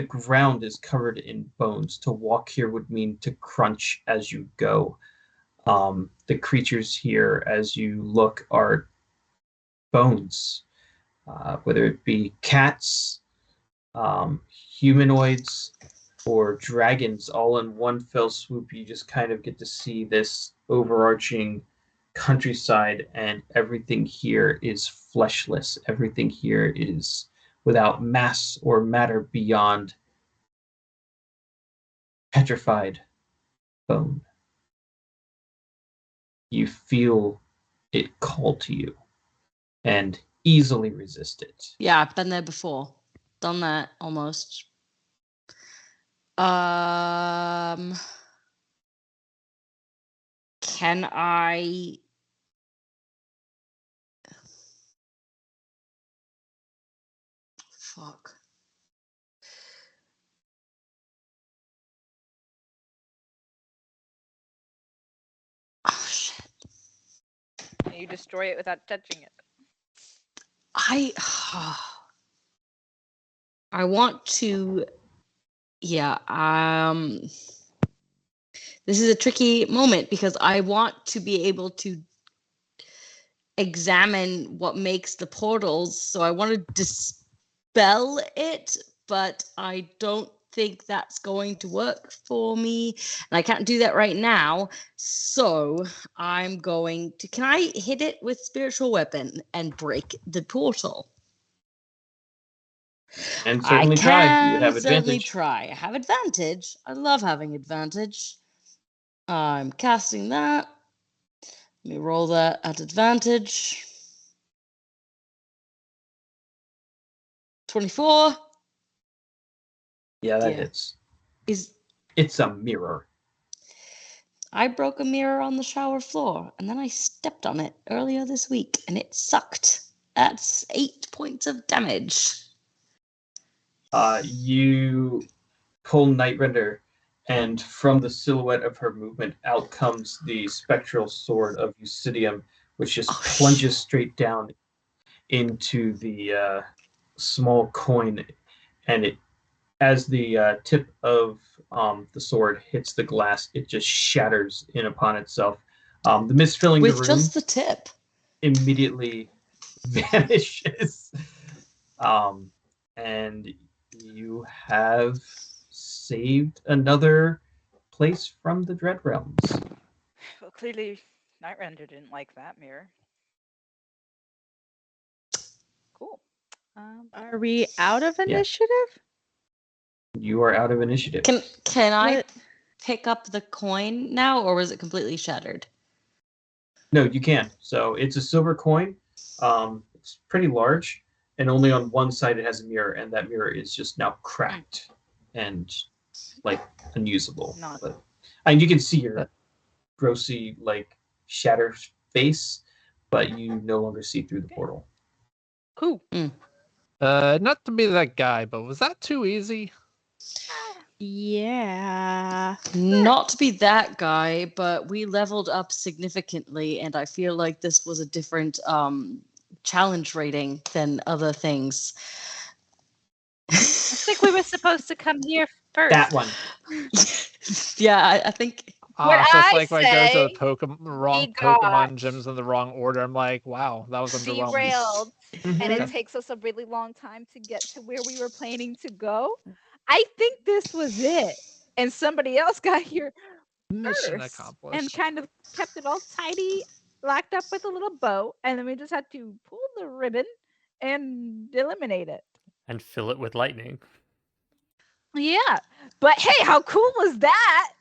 ground is covered in bones. To walk here would mean to crunch as you go. The creatures here, as you look, are bones, whether it be cats, humanoids, or dragons, all in one fell swoop. You just kind of get to see this overarching countryside, and everything here is fleshless. Everything here is without mass or matter beyond petrified bone. You feel it call to you and easily resist it. Yeah, I've been there before. Done that almost. Can I... Fuck. Oh, shit. You destroy it without touching it. I want to... Yeah, this is a tricky moment because I want to be able to examine what makes the portals. So I want to dispel it, but I don't think that's going to work for me. And I can't do that right now. So I'm going to... Can I hit it with spiritual weapon and break the portal? And certainly try. You would have certainly advantage. try. I have advantage. I love having advantage. I'm casting that. Let me roll that at advantage. 24. Yeah, that Yeah. hits. Is It's a mirror. I broke a mirror on the shower floor, and then I stepped on it earlier this week, and it sucked. That's 8 points of damage. You pull Nightrender, and from the silhouette of her movement, out comes the spectral sword of Eucidium, which just plunges straight down into the small coin, and it, as the tip of the sword hits the glass, it just shatters in upon itself. The mist filling the room With just the tip. immediately vanishes, and you have saved another place from the Dread Realms. Well, clearly, Nightrender didn't like that mirror. Cool. Are we out of initiative? You are out of initiative. Can I What? pick up the coin now, or was it completely shattered? No, you can. So it's a silver coin. It's pretty large, and only on one side it has a mirror, and that mirror is just now cracked and like unusable. Not- But and you can see your grossly like shattered face, but you no longer see through the portal. Cool. Not to be that guy, but was that too easy? Yeah. Not to be that guy, but we leveled up significantly, and I feel like this was a different challenge rating than other things. I think we were supposed to come here first. That one. Yeah, I think What It's just I like when I go to say, the wrong got Pokemon gyms in the wrong order. I'm like, wow, that was underwhelming. derailed, and Mhm. it takes us a really long time to get to where we were planning to go. I think this was it, and somebody else got here Mission first accomplished. and kind of kept it all tidy, locked up with a little bow, and then we just had to pull the ribbon and eliminate it. And fill it with lightning. Yeah, but hey, how cool was that?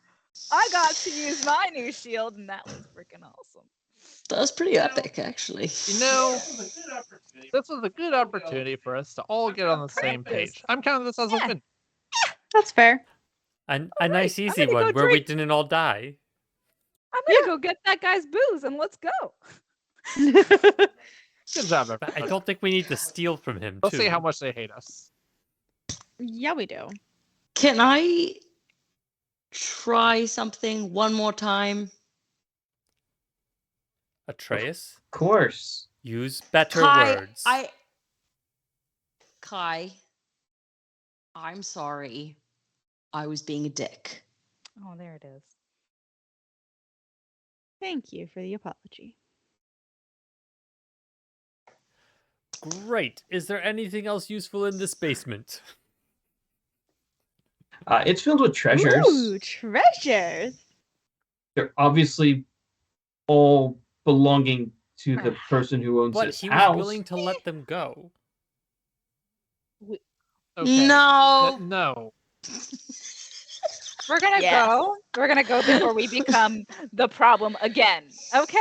I got to use my new shield, and that was freaking awesome. that was pretty epic, actually. You know, this was a good opportunity for us to all get on the same page. I'm counting this as a win. That's fair. A All nice right, I'm easy gonna go one where we drink. didn't all die. I'm gonna go get that guy's booze, and let's go. Good job, But I everybody. don't think we need to steal from him, Let's too. see how much they hate us. Yeah, we do. Can I try something one more time? Atreus, Of course. use better Kai, words. Kai, I'm sorry. I was being a dick. Oh, there it is. Thank you for the apology. Great. Is there anything else useful in this basement? It's filled with treasures. Ooh, treasures. They're obviously all belonging to the person who owns But this he was house. willing to let them go. Okay. No. No. We're gonna Yes. go. We're gonna go before we become the problem again. Okay?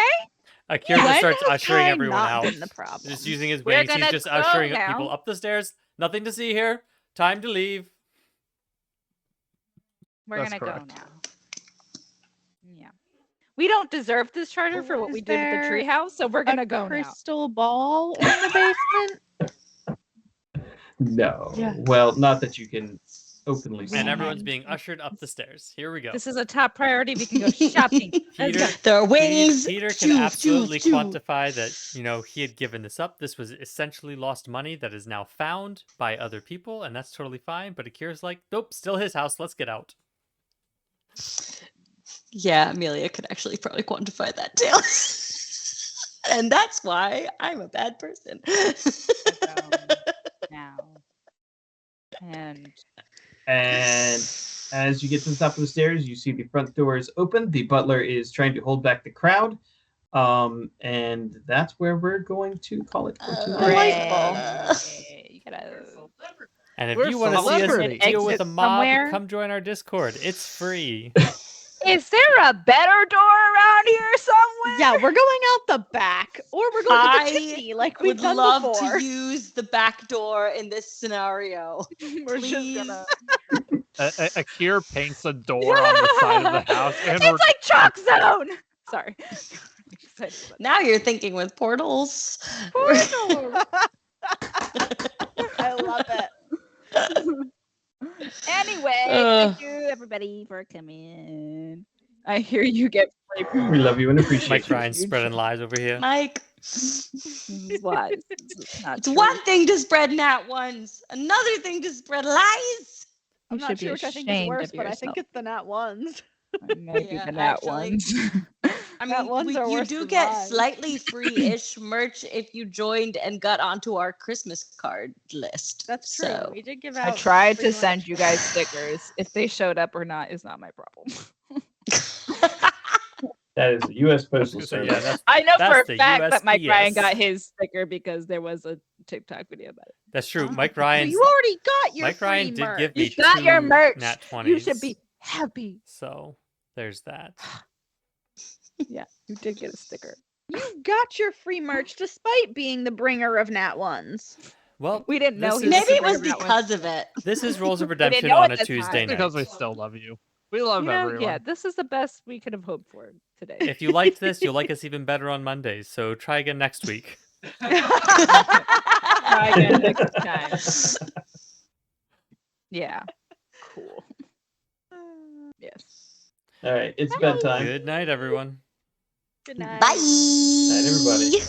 Akira just When starts has ushering Kai everyone not out. been the problem? Just using his We're wings. He's gonna just go ushering now. people up the stairs. Nothing to see here. Time to leave. We're That's gonna correct. go now. Yeah. We don't deserve this charter for what Is we did at the there treehouse, so we're gonna A go now. crystal ball in the basement? No. Yeah. Well, not that you can openly see. And Yeah. everyone's being ushered up the stairs. Here we go. This is a top priority. We can go shopping. Let's go. Peter, There are wings. Peter can Choo, absolutely choo, choo. quantify that, he had given this up. This was essentially lost money that is now found by other people, and that's totally fine. But Akira's like, nope, still his house. Let's get out. Yeah, Amelia can actually probably quantify that too. And that's why I'm a bad person. Now. And And as you get to the top of the stairs, you see the front door is open. The butler is trying to hold back the crowd. And that's where we're going to call it for tonight. Delightful. you gotta And if We're you want to see us celebrities. deal with a Exit mob, somewhere. come join our Discord. It's free. Is there a better door around here somewhere? Yeah, we're going out the back, or we're going to I the chimney like we've Would done love before. to use the back door in this scenario. We're Please. just gonna Akir paints a door on the side of the house, and It's like Chalk Zone. Sorry. Now you're thinking with portals. I love it. Anyway, thank you everybody for coming. I hear you get free food. We love you and appreciate Mike you. Ryan spreading lies over here. Mike, This is lies. It's not it's true. one thing to spread nat ones, another thing to spread lies. I'm You not should be sure which I think is ashamed worse, of but I think yourself. it's the nat ones. Maybe Yeah, the nat actually. ones. I Nat mean, ones are you worse do than get lies. slightly free-ish merch if you joined and got onto our Christmas card list. That's true. So, We did give I out. tried free to send merch. you guys stickers. If they showed up or not is not my problem. That is the U.S. Postal gonna say, Service. yeah, that's I know for That's a the fact that Mike Ryan USPS. got his sticker because there was a TikTok video about it. That's true. Oh, Mike so Ryan's you already got your Mike free Ryan did merch. give me You got your 2 merch. nat 20s. You should be happy. So there's that. Yeah, you did get a sticker. You got your free merch despite being the bringer of nat ones. Well, We didn't know this he is- was maybe it the was bringer of that one. because of it. This is Rules of didn't Redemption know on at a the time. Tuesday night. because we still love you. We love You know, everyone. yeah, this is the best we could have hoped for today. If you liked this, you'll like us even better on Mondays. So try again next week. Try again next time. Yeah. Cool. Yes. All right, it's bedtime. Good night, everyone. Good night. Bye. Night, everybody.